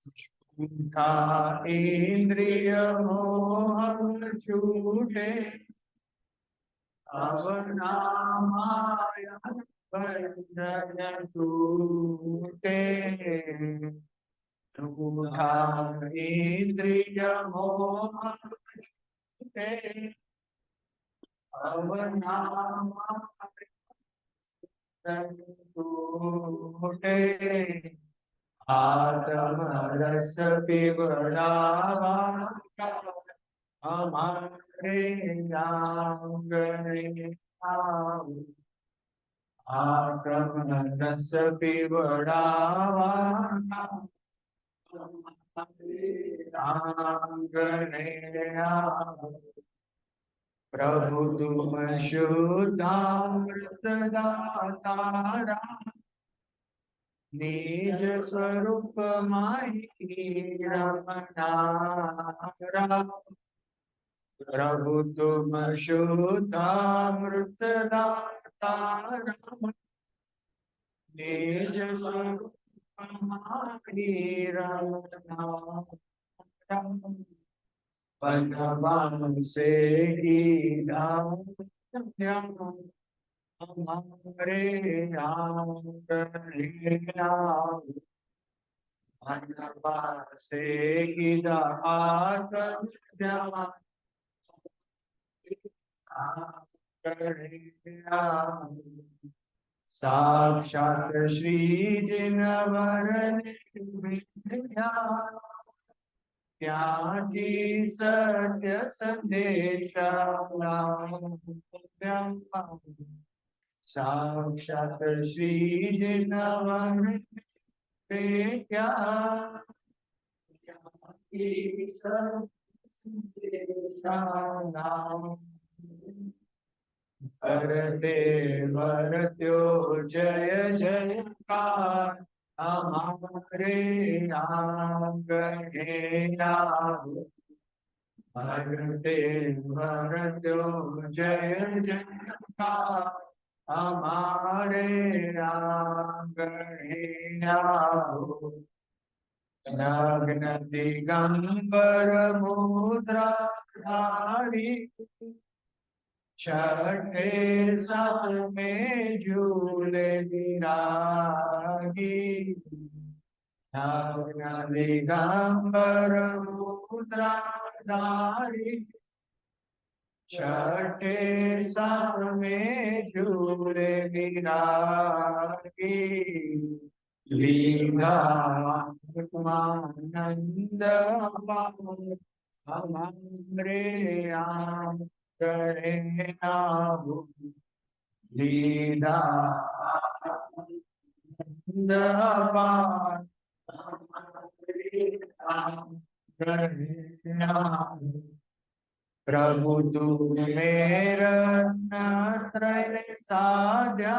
झूठा इंद्रिय मोह छूटे, अवना माया बंधन टूटे। झूठा इंद्रिय मोह छूटे, अवना माया टूटे। आत्म रस पिबड़ावा हमारे आंगने आओ। आत्म रस पिबड़ावा हमारे आंगने आओ। प्रभु तुम शुद्धामृत दातारा, निज स्वरूप माही रमनारा। प्रभु तुम शुद्धामृत दातारा, निज स्वरूप माही रमनारा। वनवान से ही हमारे आंगने आओ। वनवान से ही आंगने आओ। साक्षात श्री जिनवर विद्या, त्यागी सत्य संदेशा। साक्षात श्री जिनवर विद्या, त्यागी सत्य संदेशा। करते वर्त्यो जय जयकार, हमारे आंगने आओ। करते वर्त्यो जय जयकार, हमारे आंगने आओ। नग्न दिगंबर मुद्राधारी, छठे साथ में झूले विरागी। नग्न दिगंबर मुद्राधारी, छठे साथ में झूले विरागी। लीलात्मानंद हमारे आंगने आओ। लीलानंद हमारे आंगने आओ। प्रभु तुम मेरा त्रय साध्या,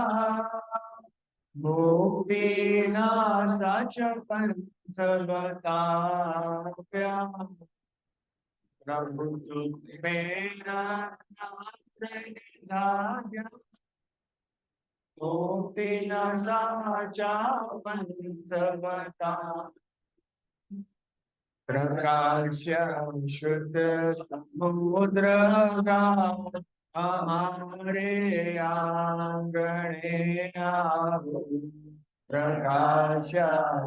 मुक्ति नाश पंथ बताव्या। प्रभु तुम मेरा त्रय साध्या, मुक्ति नाश पंथ बता। प्रकाश शुद्ध समुद्र गाओ, हमारे आंगने आओ। प्रकाश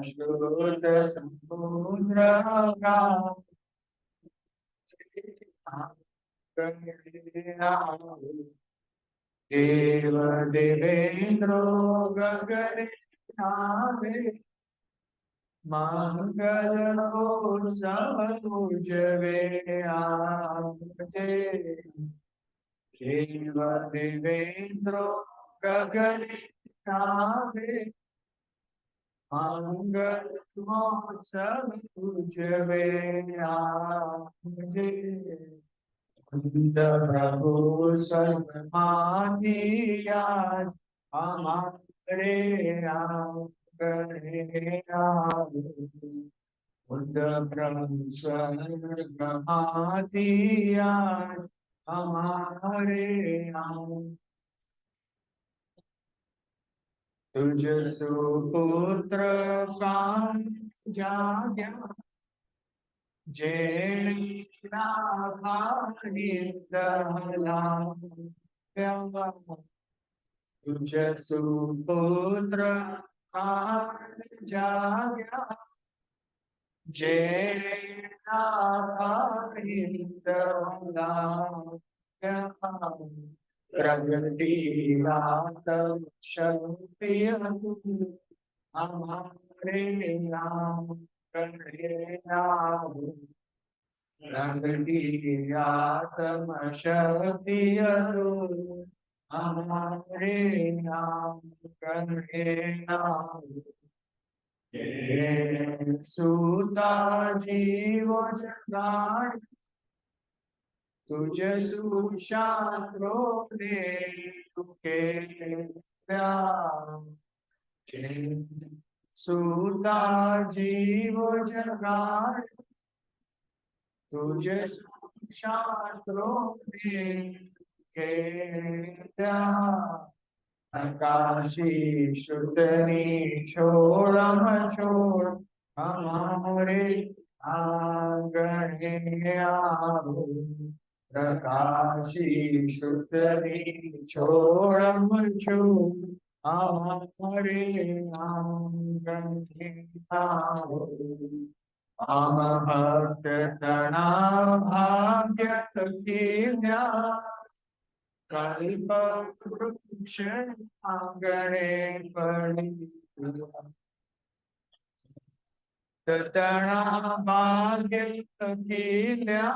शुद्ध समुद्र गाओ, आंगने आओ। देव देवेंद्रो गगन नावे, मंगल उत्सव उजवे आजे। देव देवेंद्रो गगन नावे, मंगल उत्सव उजवे आजे। कुंद प्रभु सर्वमाधि आज, हमारे आंगने आओ। कुंद प्रभु सर्वमाधि आज, हमारे आंगने। तुझ सुपुत्र प्राण जाग्या जेणे राखाडी दहला तुझ सुपुत्र जाग्या जेणे राखाडी दहला प्रगति आत्म शक्ति हमारे नाम करे नाम प्रगति आत्म शक्ति हमारे नाम करे नाम सुता जीव जगाड़ तुझ सुशास्त्रों ने तुके सुता जीव जगाड़ तुझ शास्त्रों ने के आकाशी शुद्धनी छोड़म छोड़ हमारे आंगणे आओ प्रकाशी शुद्धनी छोड़म छोड़ हमारे आंगणे आओ हम भक्त तना भाग्य कीर्ण्या कल्प वृक्ष आंगणे पड़ी तना भाग्य कीर्ण्या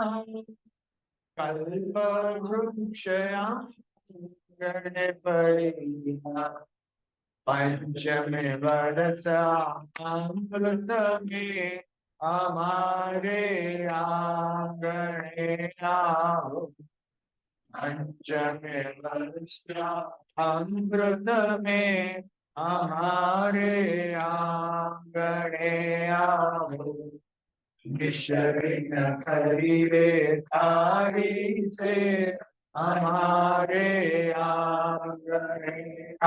कल्प वृक्ष आंगणे पड़ी पंचमे वर्ष अमृत में हमारे आंगणे आओ पंचमे वर्ष अमृत में हमारे आंगणे आओ मिश्री खरीदे थारी से हमारे आंगणे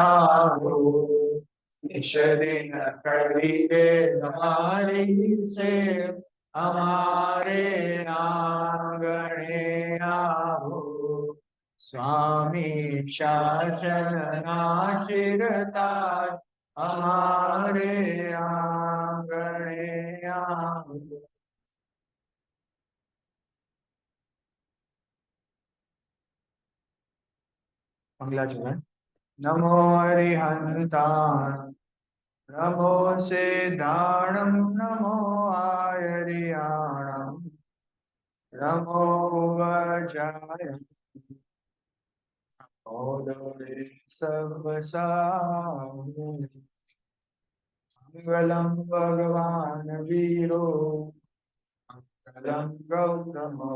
आओ मिश्री खरीदे थारी से हमारे आंगणे आओ स्वामी शासन आशीर्वाद हमारे आंगणे आओ मंगला चरण नमो हरिहंताण नमो सिद्धाणं नमो आयरियाणं नमो वज्राय ओदरे मंगलम भगवान वीरो मंगलम गौतमो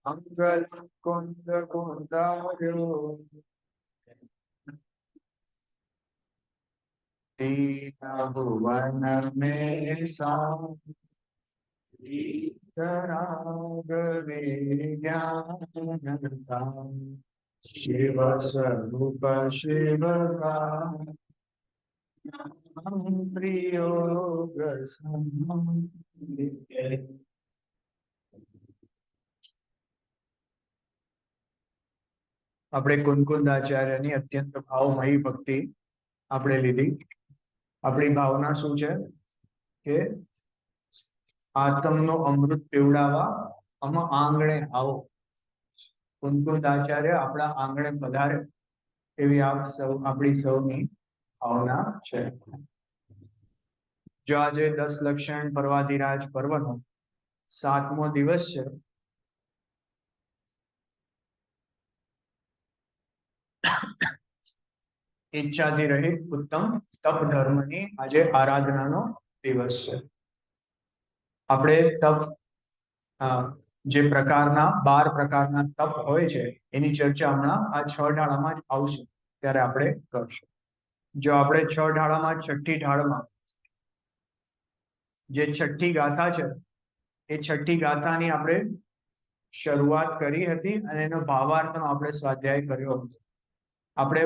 मंगलम कुंद कुंदारो दीन भुवन में राघवे ज्ञानता शिव स्वरूप शिव का प्रियोग આપણે કુંકુંદાચાર્યની અત્યંત ભાવમયી ભક્તિ આપણે લીધી આપણી ભાવના શું છે કે આત્મનો અમૃત પીવડાવવા આમાં આંગણે આવો કુંકુંદાચાર્ય આપણા આંગણે પધારે એવી આપણી સૌની ભાવના છે જો આજે 10 લક્ષણ પર્વાધિરાજ પર્વનો 7મો દિવસ છે ઈચ્છાથી રહિત ઉત્તમ તપ ધર્મની આજે આરાધનાનો દિવસ છે આપણે તપ જે પ્રકારના 12 પ્રકારના તપ હોય છે એની ચર્ચા હમણાં આ 6 ઢાળામાં જ આવશે ત્યારે આપણે કરશું જો આપણે 6 ઢાળામાં છઠ્ઠી ઢાળમાં જે છઠ્ઠી ગાથા છે એ છઠ્ઠી ગાથાની આપણે શરૂઆત કરી હતી અને એનો ભાવાર્થનો આપણે સ્વાધ્યાય કર્યો હતો આપણે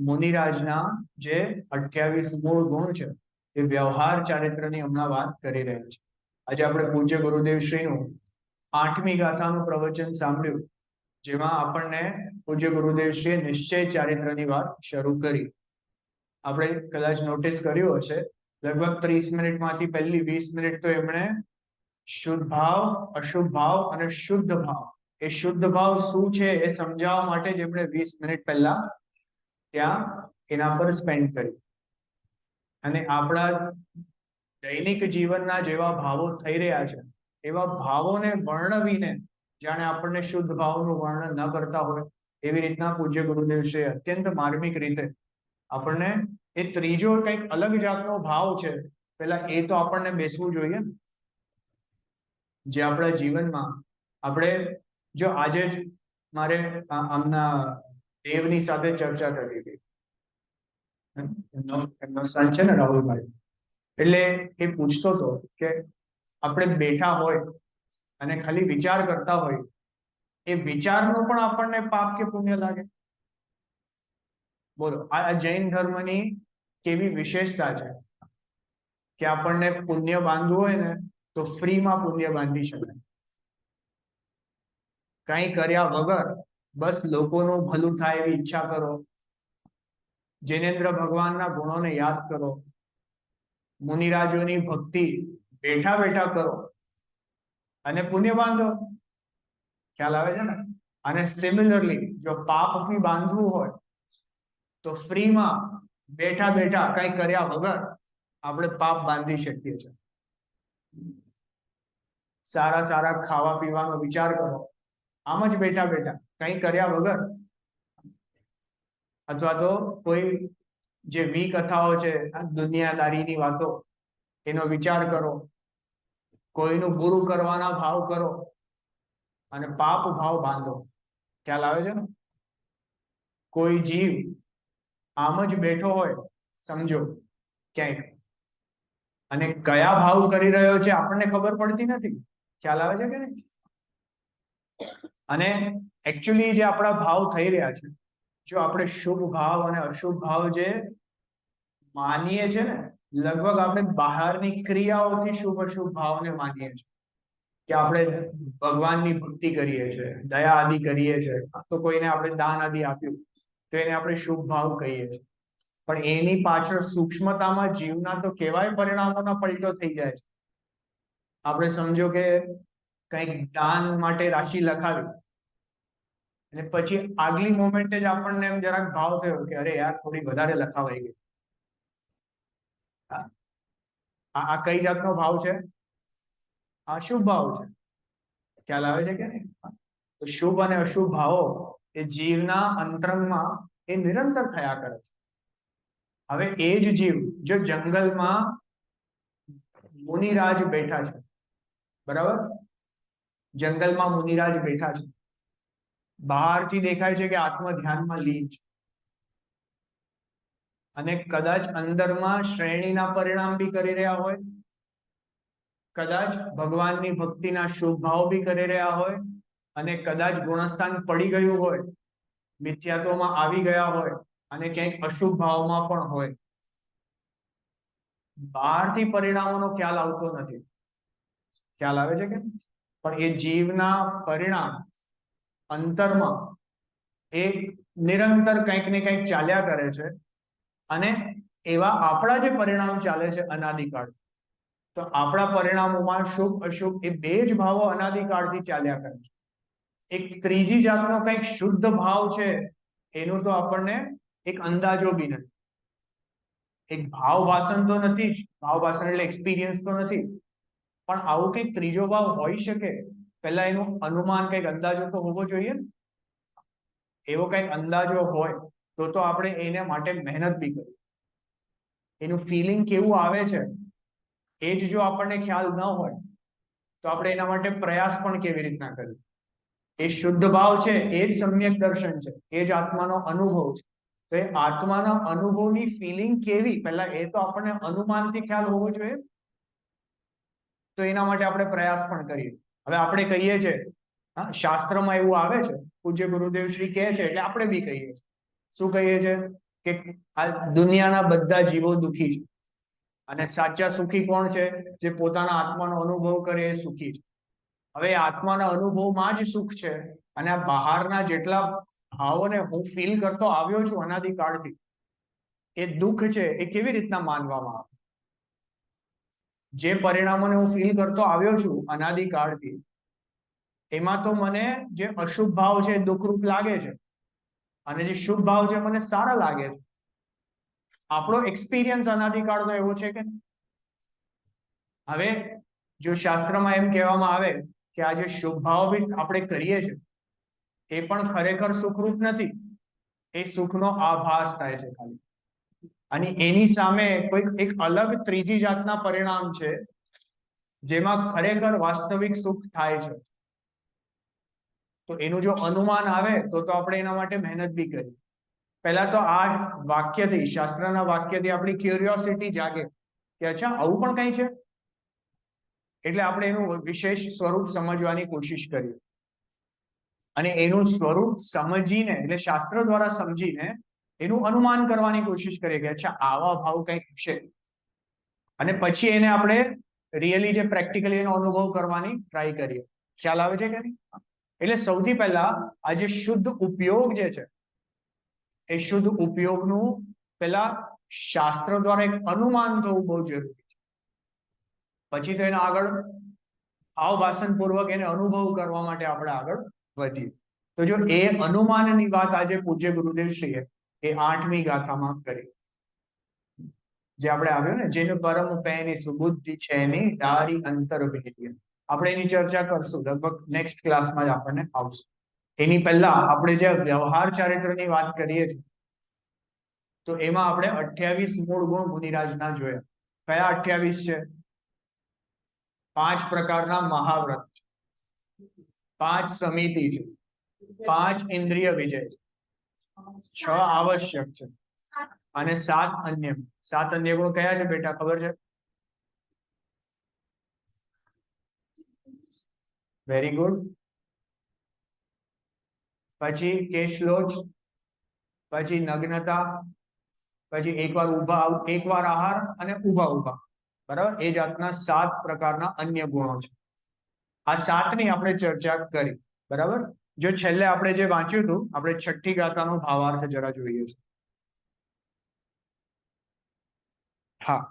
મુનિરાજના જે 28 મૂળ ગુણ છે એ વ્યવહાર ચારિત્રની હમણાં વાત કરી રહ્યા છે. આજે આપણે પૂજ્ય ગુરુદેવ શ્રીનું 8મી ગાથાનું પ્રવચન સાંભળ્યું, જેમાં આપણને પૂજ્ય ગુરુદેવ શ્રીએ નિશ્ચય ચારિત્રની વાત શરૂ કરી. આપણે કદાચ નોટિસ કર્યું હશે, લગભગ 30 મિનિટમાંથી પહેલી 20 મિનિટ તો એમણે શુદ્ધ ભાવ, અશુદ્ધ ભાવ અને શુદ્ધ ભાવ, એ શુદ્ધ ભાવ શું છે એ સમજાવવા માટે જ એમણે 20 મિનિટ પહેલા ત્યાં એના પર સ્પેન્ડ કરી. અને આપણા દૈનિક જીવનના જેવા ભાવો થઈ રહ્યા છે, એવા ભાવોને વર્ણવીને જાણે આપણને શુદ્ધ ભાવનું વર્ણન ન કરતા હોય, એવી રીતના પૂજ્ય ગુરુદેવ શ્રી અત્યંત માર્મિક રીતે આપણને એ ત્રીજો કંઈક અલગ જાતનો ભાવ છે, પેલા એ તો આપણને બેસવું જોઈએ. જે આપણા જીવનમાં આપણે, જો આજે જ મારે આમના દેવની સાથે ચર્ચા કરી હતી, એમનો સન છે ને રાહુલભાઈ, એટલે એ પૂછતો હતો કે આપણે બેઠા હોય અને ખાલી વિચાર કરતા હોય, એ વિચારનો પણ આપણને પાપ કે પુણ્ય લાગે? બોલો, આ જૈન ધર્મની કેવી વિશેષતા છે કે આપણને પુણ્ય બાંધવું હોય ને તો ફ્રીમાં પુણ્ય બાંધી શકાય, કઈ કર્યા વગર બસ લોકોનું ભલું થાય એવી ઈચ્છા કરો, જૈનેન્દ્ર ભગવાનના ગુણોને યાદ કરો, મુનિરાજોની ભક્તિ બેઠા બેઠા કરો અને પુણ્ય બાંધો. ખ્યાલ આવે છે ને? અને સિમિલરલી જો પાપ બી બાંધવું હોય તો ફ્રીમાં બેઠા બેઠા કઈ કર્યા વગર આપણે પાપ બાંધી શકીએ છીએ. સારા સારા ખાવા પીવાનો વિચાર કરો, આમ જ બેઠા બેઠા કઈ કર્યા વગર, અથવા તો કોઈ જે કથાઓ છે, દુનિયાદારીની વાતો, એનો વિચાર કરો, કોઈનું બુરું કરવાના ભાવ કરો અને પાપ ભાવ બાંધો. ખ્યાલ આવે છે ને? કોઈ જીવ આમ જ બેઠો હોય સમજો ક્યાંક, અને કયા ભાવ કરી રહ્યો છે આપણને ખબર પડતી નથી. ખ્યાલ આવે છે કે નહીં? અને એકચ્યુઅલી જે આપણા ભાવ થઈ રહ્યા છે, જો આપણે શુભ ભાવ અને અશુભ ભાવ જે માનીએ છે ને, લગભગ આપણે બહારની ક્રિયાઓથી શુભ અશુભ ભાવને માનીએ છીએ કે આપણે ભગવાનની ભક્તિ કરીએ છીએ, દયા આદિ કરીએ છીએ, તો કોઈને આપણે દાન આદિ આપ્યું તો એને આપણે શુભ ભાવ કહીએ છીએ. પણ એની પાછળ સૂક્ષ્મતામાં જીવના તો કેવાય પરિણામોના પલટો થઈ જાય છે. આપણે સમજો કે કંઈક દાન માટે રાશિ લખાવી અને પછી આગલી મોમેન્ટે જ આપણને એમ જરાક ભાવ થયો કે અરે યાર થોડી વધારે લખાવાઈ ગઈ. આ કઈ જાતનો ભાવ છે? આ શુભ ભાવ છે. ખ્યાલ આવે છે કે નહીં? તો શુભ અને અશુભ ભાવો એ જીવના અંતરંગમાં એ નિરંતર થયા કરે છે. હવે એ જ જીવ જો જંગલમાં મુનિરાજ બેઠા છે, બરાબર, જંગલમાં મુનિરાજ બેઠા છે, બહારથી દેખાય છે કે આત્મ ધ્યાનમાં લીન છે, અને કદાચ અંદરમાં શ્રેણીના પરિણામ બી કરી રહ્યા હોય, કદાચ ભગવાનની ભક્તિના શુભ ભાવ બી કરી રહ્યા હોય, અને કદાચ ગુણસ્થાન પડી ગયું હોય, મિથ્યાત્વમાં આવી ગયા હોય, અને ક્યાંક અશુભ ભાવમાં પણ હોય. બહારથી પરિણામોનો ખ્યાલ આવતો નથી. ખ્યાલ આવે છે કે? પણ એ જીવના પરિણામ અંતરમાં એ નિરંતર કંઈક ને કંઈક ચાલ્યા કરે છે. અને એવા આપણા જે પરિણામ ચાલે છે અનાદિકાળ, તો આપણા પરિણામોમાં શુભ અશુભ એ બે જ ભાવો અનાદિકાળથી ચાલ્યા કરે છે. એક ત્રીજી જાતનો કંઈક શુદ્ધ ભાવ છે, એનું તો આપણને એક અંદાજો બી નથી. એક ભાવ ભાષણ તો નથી જ, ભાવ ભાષણ એટલે એક્સપિરિયન્સ તો નથી, પણ આવું કંઈક ત્રીજો ભાવ હોઈ શકે, પહેલા એનું અનુમાન કંઈક અંદાજો તો હોવો જોઈએ ને. એવો કંઈક અંદાજો હોય તો આપણે એને માટે મહેનત બી કરીએ. એનું ફિલિંગ કેવું આવે છે એ જ જો આપણને ખ્યાલ ન હોય તો આપણે એના માટે પ્રયાસ પણ કેવી રીતના કરીએ. એ શુદ્ધ ભાવ છે, એ જ સમ્યક દર્શન છે, એ જ આત્માનો અનુભવ છે. તો એ આત્માના અનુભવની ફિલિંગ કેવી, પહેલા એ તો આપણને અનુમાનથી ખ્યાલ હોવો જોઈએ. તો એના માટે આપણે પ્રયાસ પણ કરીએ. હવે આપણે કહીએ છીએ, શાસ્ત્રમાં એવું આવે છે, પૂજ્ય ગુરુદેવ શ્રી કહે છે એટલે આપણે બી કહીએ છીએ. શું કહીએ છીએ? કે આ દુનિયાના બધા જીવો દુખી છે અને સાચા સુખી કોણ છે? જે પોતાના આત્માનો અનુભવ કરે એ સુખી છે. હવે આત્માના અનુભવમાં જ સુખ છે, અને આ બહારના જેટલા ભાવોને હું ફીલ કરતો આવ્યો છું અનાદિકાળથી, એ દુઃખ છે એ કેવી રીતના માનવામાં આવે? જે પરિણામોને હું ફીલ કરતો આવ્યો છું અનાદિકાળથી, એમાં તો મને જે અશુભ ભાવ છે એ દુઃખરૂપ લાગે છે, અને જે શુભ ભાવ છે મને સારા લાગે છે. આપણો એક્સપિરિયન્સ અનાદિકાળનો એવો છે કે હવે જો શાસ્ત્રમાં એમ કહેવામાં આવે કે આ જે શુભ ભાવ બી આપણે કરીએ છીએ એ પણ ખરેખર સુખરૂપ નથી, એ સુખનો આભાસ થાય છે ખાલી. અને એની સામે કોઈક એક અલગ ત્રીજી જાતના પરિણામ છે જેમાં ખરેખર વાસ્તવિક સુખ થાય છે. તો એનું જો અનુમાન આવે તો આપણે એના માટે મહેનત બી કરી. પહેલા તો આ વાક્યથી, શાસ્ત્રના વાક્યથી આપણી ક્યુરિયોસિટી જાગે કે અચ્છા આવું પણ કઈ છે. એટલે આપણે એનું વિશેષ સ્વરૂપ સમજવાની કોશિશ કરીએ, અને એનું સ્વરૂપ સમજીને, એટલે શાસ્ત્ર દ્વારા સમજીને એનું અનુમાન કરવાની કોશિશ કરીએ કે અચ્છા આવા ભાવ કંઈક છે, અને પછી એને આપણે રિયલી જે પ્રેક્ટિકલી એનો અનુભવ કરવાની ટ્રાય કરીએ. ખ્યાલ આવે છે કે નહીં? એટલે સૌથી પહેલા આ જે શુદ્ધ ઉપયોગ જે છે એ શુદ્ધ ઉપયોગનું પેલા શાસ્ત્ર દ્વારા એક અનુમાન થવું બહુ જરૂરી છે. પછી તો એના આગળ ભાવભાષણ પૂર્વક એને અનુભવ કરવા માટે આપણે આગળ વધીએ. તો જો એ અનુમાનની વાત આજે પૂજ્ય ગુરુદેવશ્રીએ એ 8મી ગાથામાં કરી, જે આપણે આવ્યું ને, જેનું પરમ પેની સુબુદ્ધિ છે ની ડારી અંતર ભેદ્ય. આપણે એની ચર્ચા કરશું, લગભગ નેક્સ્ટ ક્લાસમાં જ આપણને આવશે. એની પહેલા આપણે જે વ્યવહાર ચારિત્રની વાત કરીએ છીએ, તો એમાં આપણે 28 મૂળ ગુણ મુનિરાજના જોયા. કયા 28 છે? 5 પ્રકારના મહાવ્રત છે, 5 સમિતિ છે, 5 ઇન્દ્રિય વિજય છે, 6 આવશ્યક છે, અને 7 અન્ય. 7 અન્ય ગુણ કયા છે બેટા, ખબર છે? Very good. પછી કેશલોચ, પછી નગ્નતા, પછી એકવાર આહાર અને ઊભા. બરાબર? એ જાતના 7 પ્રકારના અન્ય ગુણો છે. આ 7ની આપણે ચર્ચા કરી. બરાબર? જો છેલ્લે આપણે જે વાંચ્યું હતું, આપણે 6ઠ્ઠી ગાથાનો ભાવાર્થ જરા જોઈએ છે. હા,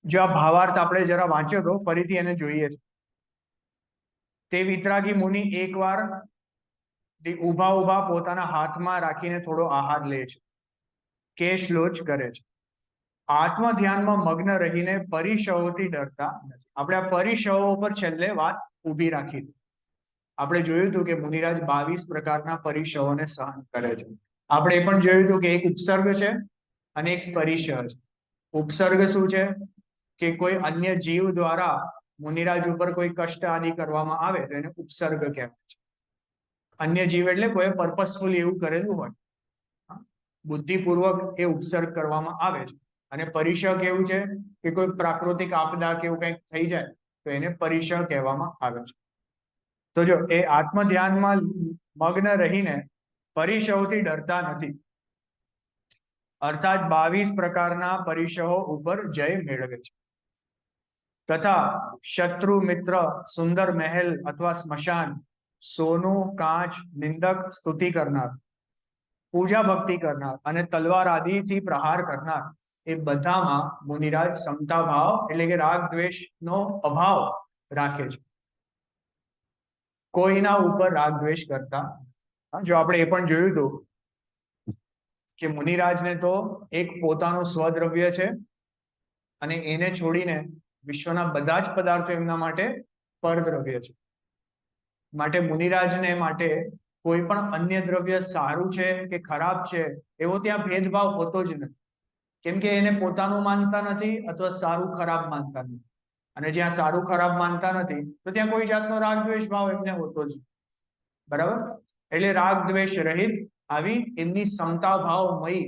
જો આ ભાવાર્થ આપણે જરા વાંચ્યો તો ફરીથી એને જોઈએ છે. તે વિતરાગી મુનિ એકવાર ઊભા પોતાના હાથમાં રાખીને થોડો આહાર લે છે, કેશલોચ કરે છે, આત્મ ધ્યાનમાં મગ્ન રહીને પરિશવોથી ડરતા નથી. આપણે આ પરિશવો પર છેલ્લે વાત ઊભી રાખી. આપણે જોયું હતું કે મુનિરાજ 22 પ્રકારના પરિશવોને સહન કરે છે. આપણે એ પણ જોયું હતું કે એક ઉપસર્ગ છે અને એક પરિશવ છે. ઉપસર્ગ શું છે? કે કોઈ અન્ય જીવ દ્વારા મુનિરાજ ઉપર કોઈ કષ્ટ આદિ કરવામાં આવે તો એને ઉપસર્ગ કહેવાય છે. અન્ય જીવ એટલે કોઈ પર્પસફુલી એવું કરેલું હોય, બુદ્ધિપૂર્વક એ ઉપસર્ગ કરવામાં આવે છે. અને પરિશવ કેવું છે? કે કોઈ પ્રાકૃતિક આપદા કે એવું કંઈક થઈ જાય તો એને પરિશવ કહેવામાં આવે છે. તો જો એ આત્મ ધ્યાનમાં મગ્ન રહીને પરિશવથી ડરતા નથી, અર્થાત 22 પ્રકારના પરિશવો ઉપર જય મેળવે છે, તથા શત્રુ મિત્ર સુંદર મહેલ અથવા સ્મશાન, સોનું કાચ, નિંદક સ્તુતિ કરનાર, પૂજા ભક્તિ કરનાર અને તલવાર આદિથી પ્રહાર કરનાર, એ બધામાં મુનિરાજ સમતા ભાવ એટલે કે રાગ દ્વેષનો અભાવ રાખે છે. કોઈના ઉપર રાગ દ્વેષ કરતા. જો આપણે એ પણ જોયું હતું કે મુનિરાજને તો એક પોતાનું સ્વદ્રવ્ય છે, અને એને છોડીને વિશ્વના બધા જ પદાર્થો એમના માટે પરદ્રવ્ય છે. માટે મુનિરાજને માટે કોઈ પણ અન્ય દ્રવ્ય સારું છે કે ખરાબ છે એવો ત્યાં ભેદભાવ હોતો જ નથી. કેમ કે એને પોતાનું માનતા નથી અથવા સારું ખરાબ માનતા નથી. અને જ્યાં સારું ખરાબ માનતા નથી તો ત્યાં કોઈ જાતનો રાગ દ્વેષ ભાવ એમને હોતો જ. બરાબર? એટલે રાગ દ્વેષ રહિત આવી એમની સમતા ભાવમયી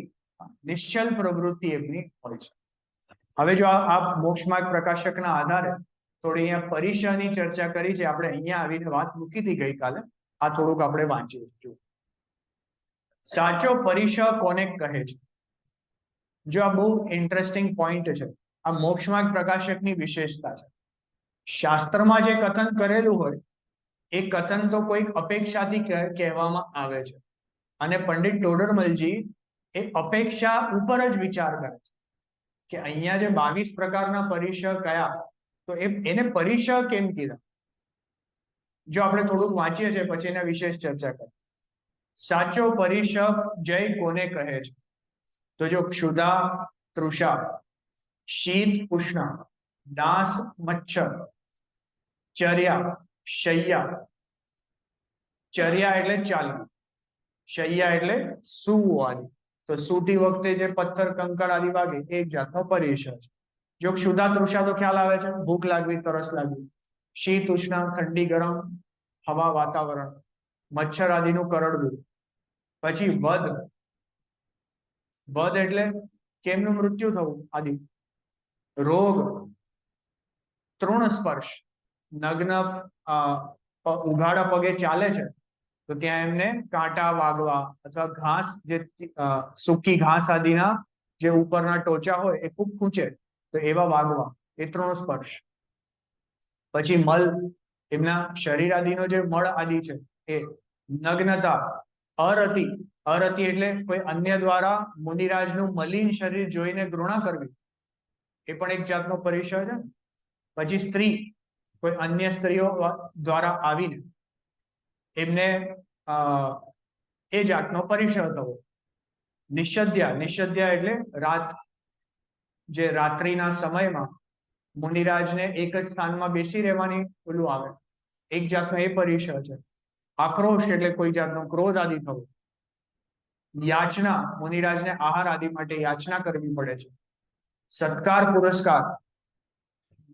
નિશ્ચલ પ્રવૃત્તિ એમની હોય છે. હવે જો આ મોક્ષ માર્ગ પ્રકાશકના આધારે થોડી અહીંયા પરિશની ચર્ચા કરી છે. આપણે અહીંયા આવીને વાત મૂકી હતી ગઈકાલે. આ થોડુંક આપણે વાંચીએ છીએ. સાચો પરિશ કોને કહે છે? જો આ બહુ ઇન્ટરેસ્ટિંગ પોઈન્ટ છે. આ મોક્ષ માર્ગ પ્રકાશકની વિશેષતા છે. શાસ્ત્રમાં જે કથન કરેલું હોય એ કથન તો કોઈક અપેક્ષાથી કહેવામાં આવે છે, અને પંડિત ટોડરમલજી એ અપેક્ષા ઉપર જ વિચાર કરે છે કે અહીંયા જે 22 પ્રકારના પરિસર કયા, તો એને પરિસર કેમ કીધા. જો આપણે થોડુંક વાંચીએ છીએ પછી એના વિશેષ ચર્ચા કરીએ. સાચો પરિસર જય કોને કહે છે? તો જો ક્ષુધા, તૃષા, શીત, ઉષ્ણ, દાસ, મચ્છર, ચર્યા, શૈયા. ચર્યા એટલે ચાલવું, શૈયા એટલે સૂવું આદિ. તો સૂતી વખતે જે પથ્થર કંકર આદિ વાગે એ એક જાતનો પરિસર છે. જો ક્ષુધા તૃષા તો ખ્યાલ આવે છે, ભૂખ લાગવી, તરસ લાગવી. શીત ઉષ્ણ, ઠંડી ગરમ હવા વાતાવરણ. મચ્છર આદિનું કરડવું. પછી વધ, વધ એટલે કેમનું મૃત્યુ થવું આદિ. રોગ, તૃણ સ્પર્શ, નગ્ન ઉઘાડા પગે ચાલે છે તો ત્યાં એમને કાંટા વાગવા, અથવા ઘાસ જે સૂકી ઘાસ આદિના જે ઉપરના ટોચા હોય એ ખૂબ ખૂંચે તો એવા વાગવા, એ તૃણ સ્પર્શ. પછી મલ, એમના શરીર આદિનો જે મળ આદિ છે એ. નગ્નતા, અરતિ, અરતિ એટલે કોઈ અન્ય દ્વારા મુનિરાજનું મલિન શરીર જોઈને ઘૃણા કરવી, એ પણ એક જાતનો પરિસર છે. પછી સ્ત્રી, કોઈ અન્ય સ્ત્રીઓ દ્વારા આવીને એમને એ જાતનો પરિસર થવો. નિષદ્યા, નિષદ્યા એટલે રાત, જે રાત્રિના સમયમાં મુનિરાજને એક જ સ્થાનમાં બેસી રહેવાની ઓલું આવે, એક જાતનો એ પરિસર છે. આક્રોશ એટલે કોઈ જાતનો ક્રોધ આદિ થવો. યાચના, મુનિરાજને આહાર આદિ માટે યાચના કરવી પડે છે. સત્કાર પુરસ્કાર,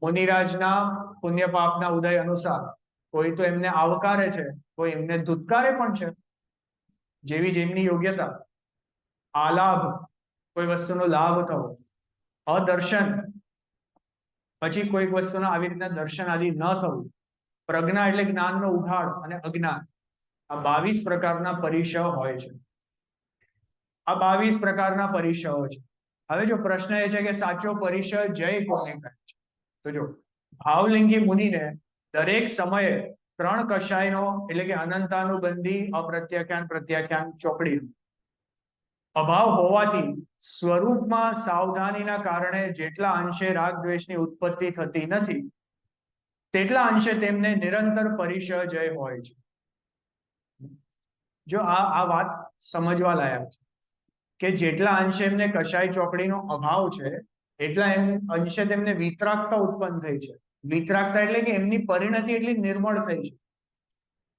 મુનિરાજના પુણ્ય પાપના ઉદય અનુસાર કોઈ તો એમને આવકારે છે, કોઈ એમને ધુત્કારે પણ છે, જેવી જેમની યોગ્યતા. આલાભ, કોઈ વસ્તુનો લાભ થવો. અદર્શન, પછી કોઈક વસ્તુના આવી રીતના દર્શન આદિ ન થવું. પ્રજ્ઞા એટલે જ્ઞાનનો ઉઘાડ, અને અજ્ઞાન. આ 22 પ્રકારના પરિસર હોય છે. આ 22 પ્રકારના પરિસરો છે. હવે જો પ્રશ્ન એ છે કે સાચો પરિસર જય કોને કહે છે? તો જો ભાવલિંગી મુનિને દરેક સમયે 3 કષાયનો એટલે કે અનંતાનુબંધી, અપ્રત્યાખ્યાન, પ્રત્યાખ્યાન, ચોકડી અભાવ હોવાથી સ્વરૂપમાં સાવધાનીના કારણે જેટલા અંશે રાગ દ્વેષની ઉત્પત્તિ થતી નથી તેટલા અંશે તેમને નિરંતર પરિસર જય હોય છે. જો આ વાત સમજવા લાયક છે કે જેટલા અંશે એમને કશાય ચોકડીનો અભાવ છે એટલા અંશે તેમને વિતરાગતા ઉત્પન્ન થઈ છે. વિતરાગતા એટલે કે એમની પરિણતિ એટલી નિર્મળ થઈ છે.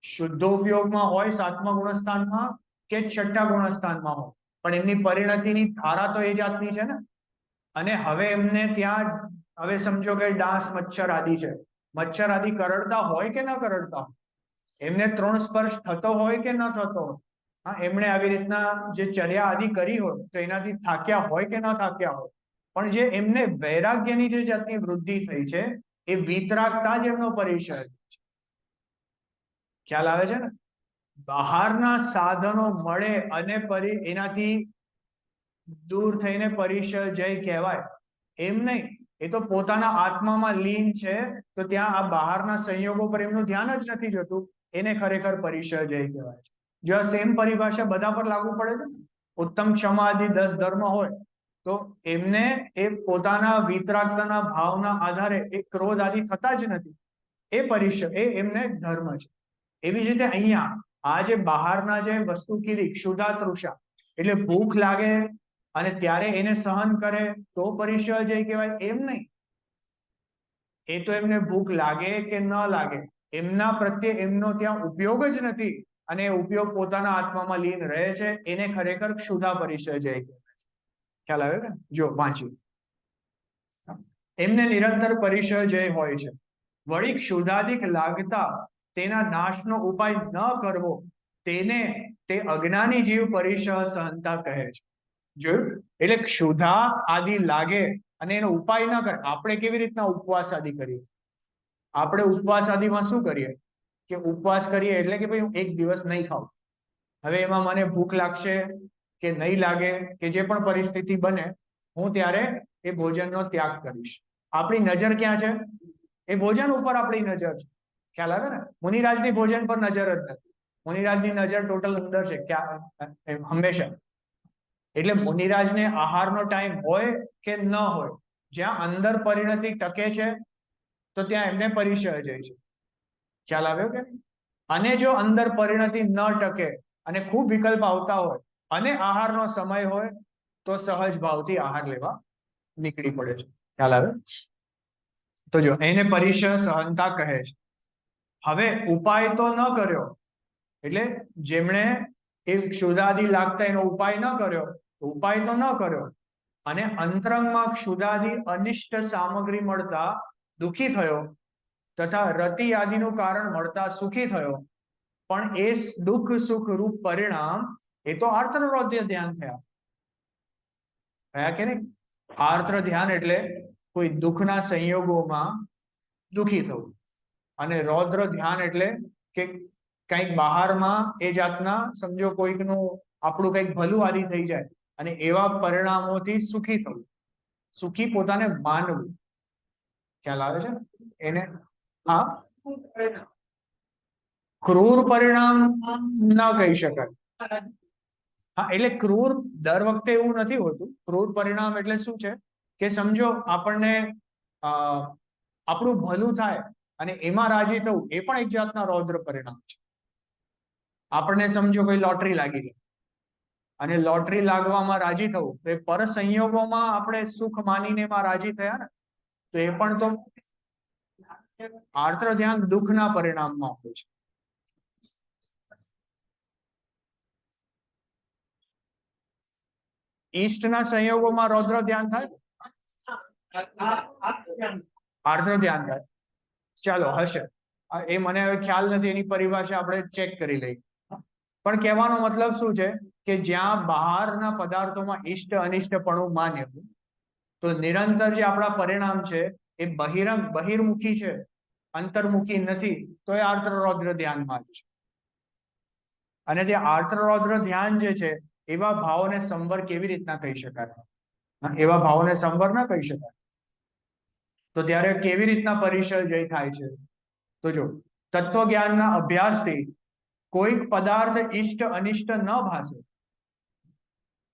શુદ્ધ ઉપયોગમાં હોય 7મા ગુણસ્થાનમાં કે 6ઠ્ઠા ગુણસ્થાનમાં હોય, પણ એમની પરિણતિની ધારા તો એ જાતની છે ને. અને હવે એમને ત્યાં હવે સમજો કે ડાંસ, મચ્છર આદિ છે. મચ્છર આદિ કરડતા હોય કે ન કરડતા હોય, એમને તૃણ સ્પર્શ થતો હોય કે ન થતો હોય, હા, એમણે આવી રીતના જે ચર્યા આદિ કરી હોય તો એનાથી થાક્યા હોય કે ન થાક્યા હોય, પણ જે એમને વૈરાગ્યની જે જાતની વૃદ્ધિ થઈ છે એ વિતરાગતા જ એમનો પરિસર છે. ખ્યાલ આવે છે ને? બહારના સાધનો મળે અને એનાથી દૂર થઈને પરિસર જય કહેવાય એમ નહીં. એ તો પોતાના આત્મામાં લીન છે તો ત્યાં આ બહારના સંયોગો પર એમનું ધ્યાન જ નથી જતું, એને ખરેખર પરિસર જય કહેવાય છે. જો આ સેમ પરિભાષા બધા પર લાગુ પડે છે. ઉત્તમ ક્ષમા આદિ 10 ધર્મ હોય તો એમને એ પોતાના વિતરાગતાના ભાવના આધારે એ ક્રોધ આદિ થતા જ નથી. એ પરિસર, એ એમને ધર્મ છે. એવી જ રીતે અહીંયા આ જે બહારના જે વસ્તુ કીધી, ક્ષુધા તૃષા એટલે ભૂખ લાગે અને ત્યારે એને સહન કરે તો પરિસર જય કહેવાય એમ નહીં. એ તો એમને ભૂખ લાગે કે ન લાગે, એમના પ્રત્યે એમનો ત્યાં ઉપયોગ જ નથી અને એ ઉપયોગ પોતાના આત્મામાં લીન રહે છે, એને ખરેખર ક્ષુધા પરિસર જય કહેવાય છે. ખ્યાલ આવે કે? જો વાંચ્યું, એમને નિરંતર પરિસર જય હોય છે. વળી ક્ષુધાધિક લાગતા તેના નાશનો ઉપાય ન કરવો તેને તે અજ્ઞાની જીવ પરિસર સહનતા કહે છે. જોયું? એટલે ક્ષુધા આદિ લાગે અને એનો ઉપાય ન કરે. આપણે કેવી રીતના ઉપવાસ આદિ કરીએ? આપણે ઉપવાસ આદિમાં શું કરીએ કે ઉપવાસ કરીએ એટલે કે ભાઈ હું એક દિવસ નહીં ખાઉં. હવે એમાં મને ભૂખ લાગશે કે નહીં લાગે કે જે પણ પરિસ્થિતિ બને, હું ત્યારે એ ભોજનનો ત્યાગ કરીશ. આપણી નજર ક્યાં છે? એ ભોજન ઉપર આપણી નજર છે. ખ્યાલ આવે ને? મુનિરાજની ભોજન પર નજર જ નથી. મુનિરાજની નજર ટોટલ અંદર છે, ક્યાં? હંમેશા. એટલે મુનિરાજને આહારનો ટાઈમ હોય કે ન હોય, જ્યાં અંદર પરિણતિ ટકે છે તો ત્યાં એમને પરિચય જાય છે. ખ્યાલ આવ્યો કે? અને જો અંદર પરિણતિ ન ટકે અને ખૂબ વિકલ્પ આવતા હોય અને આહારનો સમય હોય તો સહજ ભાવથી આહાર લેવા નીકળી પડે છે. ખ્યાલ આવે? તો જો એને પરિચય સહનતા કહે છે. હવે ઉપાય તો ન કર્યો, એટલે જેમણે એ ક્ષુધાદિ લાગતા એનો ઉપાય ન કર્યો, ઉપાય તો ન કર્યો અને અંતરંગમાં ક્ષુધાદિ અનિષ્ટ સામગ્રી મળતા દુઃખી થયો તથા રતિ આદિનું કારણ મળતા સુખી થયો, પણ એ દુઃખ સુખ રૂપ પરિણામ એ તો આર્તરોધ્ય ધ્યાન થયા. થયા કે નહીં? આર્ત્ર ધ્યાન એટલે કોઈ દુઃખના સંયોગોમાં દુઃખી થવું, અને રૌદ્ર ધ્યાન એટલે કે કંઈક બહારમાં એ જાતના સમજો કોઈકનું આપણું કંઈક ભલું આદિ થઈ જાય અને એવા પરિણામોથી સુખી થવું, સુખી પોતાને માનવું. ખ્યાલ આવે છે? એને હા ક્રૂર પરિણામ ના કહી શકાય. હા, એટલે ક્રૂર દર વખતે એવું નથી હોતું. ક્રૂર પરિણામ એટલે શું છે કે સમજો આપણને આપણું ભલું થાય અને એમાં રાજી થવું, એ પણ એક જાતના રૌદ્ર પરિણામ છે. આપણને સમજો કોઈ લોટરી લાગી ગઈ અને લોટરી લાગવામાં રાજી થવું, તો એ પર સંયોગોમાં આપણે સુખ માનીને એમાં રાજી થયા ને, તો એ પણ તો આર્ત્ર ધ્યાન દુઃખના પરિણામમાં હોય છે. ઈષ્ટના સંયોગોમાં રૌદ્ર ધ્યાન થાય, આર્દ્ર ધ્યાન થાય. ચાલો હશે, એ મને હવે ખ્યાલ નથી, એની પરિભાષા આપણે ચેક કરી લઈએ. પણ કહેવાનો મતલબ શું છે કે જ્યાં બહારના પદાર્થોમાં ઈષ્ટ અનિષ્ટપણું માન્ય, તો નિરંતર જે આપણા પરિણામ છે એ બહિર્મુખી છે, અંતર્મુખી નથી, તો એ આર્ત્ર રૌદ્ર ધ્યાનમાં છે. અને તે આર્ત્ર રૌદ્ર ધ્યાન જે છે એવા ભાવોને સંવર કેવી રીતના કહી શકાય? એવા ભાવોને સંવર ના કહી શકાય. તો ત્યારે કેવી રીતના પરિચય જય થાય છે? તો જો તત્વજ્ઞાનના અભ્યાસથી કોઈક પદાર્થ ઈષ્ટ અનિષ્ટ ન ભાસે.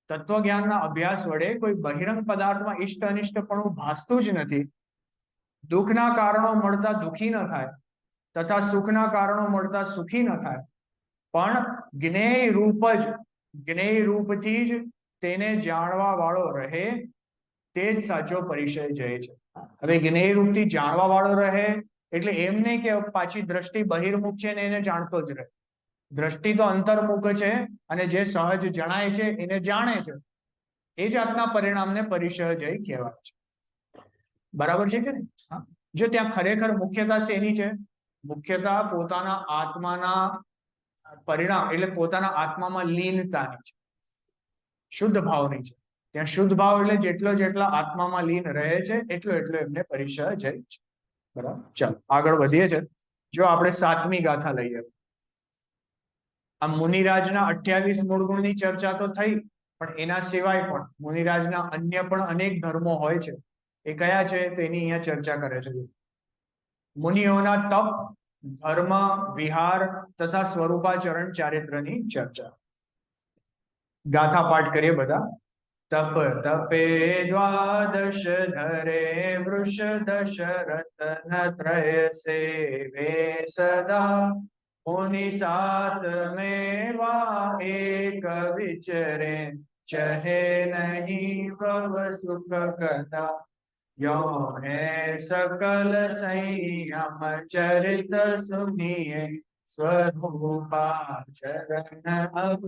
તત્વજ્ઞાનના અભ્યાસ વડે કોઈ બહિરંગ પદાર્થમાં ઈષ્ટ અનિષ્ટપણું ભાસતું જ નથી. દુઃખના કારણો મળતા દુઃખી ન થાય તથા સુખના કારણો મળતા સુખી ન થાય, પણ જ્ઞેય રૂપ જ, જ્ઞેય રૂપથી જ તેને જાણવા વાળો રહે, તે જ સાચો પરિચય જય છે. હવે જ્ઞેય રૂપથી જાણવા વાળો રહે એટલે એમ નહીં કે પાછી દ્રષ્ટિ બહિર્મુખ છે ને એને જાણતો જ રહે. દ્રષ્ટિ તો અંતર્મુખ છે અને જે સહજ જણાય છે એને જાણે છે. એ જાતના પરિણામને પરિચય જય કહેવાય છે. બરાબર છે કે નહીં? જો ત્યાં ખરેખર મુખ્યતા શેની છે? મુખ્યતા પોતાના આત્માના પરિણામ એટલે પોતાના આત્મામાં લીનતાની છે, શુદ્ધ ભાવની છે. ત્યાં શુદ્ધ ભાવ એટલે જેટલા આત્મામાં લીન રહે છે એટલો એમને પરિચય જય છે. બરાબર. ચાલો આગળ વધીએ છે. જો આપણે 7મી ગાથા લઈએ, આ મુનિરાજના 28 મૂળ ગુણની ચર્ચા તો થઈ, પણ એના સિવાય પણ મુનિરાજના અન્ય પણ અનેક ધર્મો હોય છે. એ કયા છે તેની અહીંયા ચર્ચા કરે છે. મુનિઓના તપ, ધર્મ, વિહાર તથા સ્વરૂપાચરણ ચારિત્રની ચર્ચા. ગાથા પાઠ કરીએ બધા. તપ તપે દ્વાદશ ધરે વૃષ દશરથન ત્રય સેવે સદા, મુનિ સાત મેવા એક વિચરે, ચહે નહીં ભવ સુખ કથા, યો હે સકલ સંયમ ચરિત સુનિએ, સ્વરૂપાચરણ અબ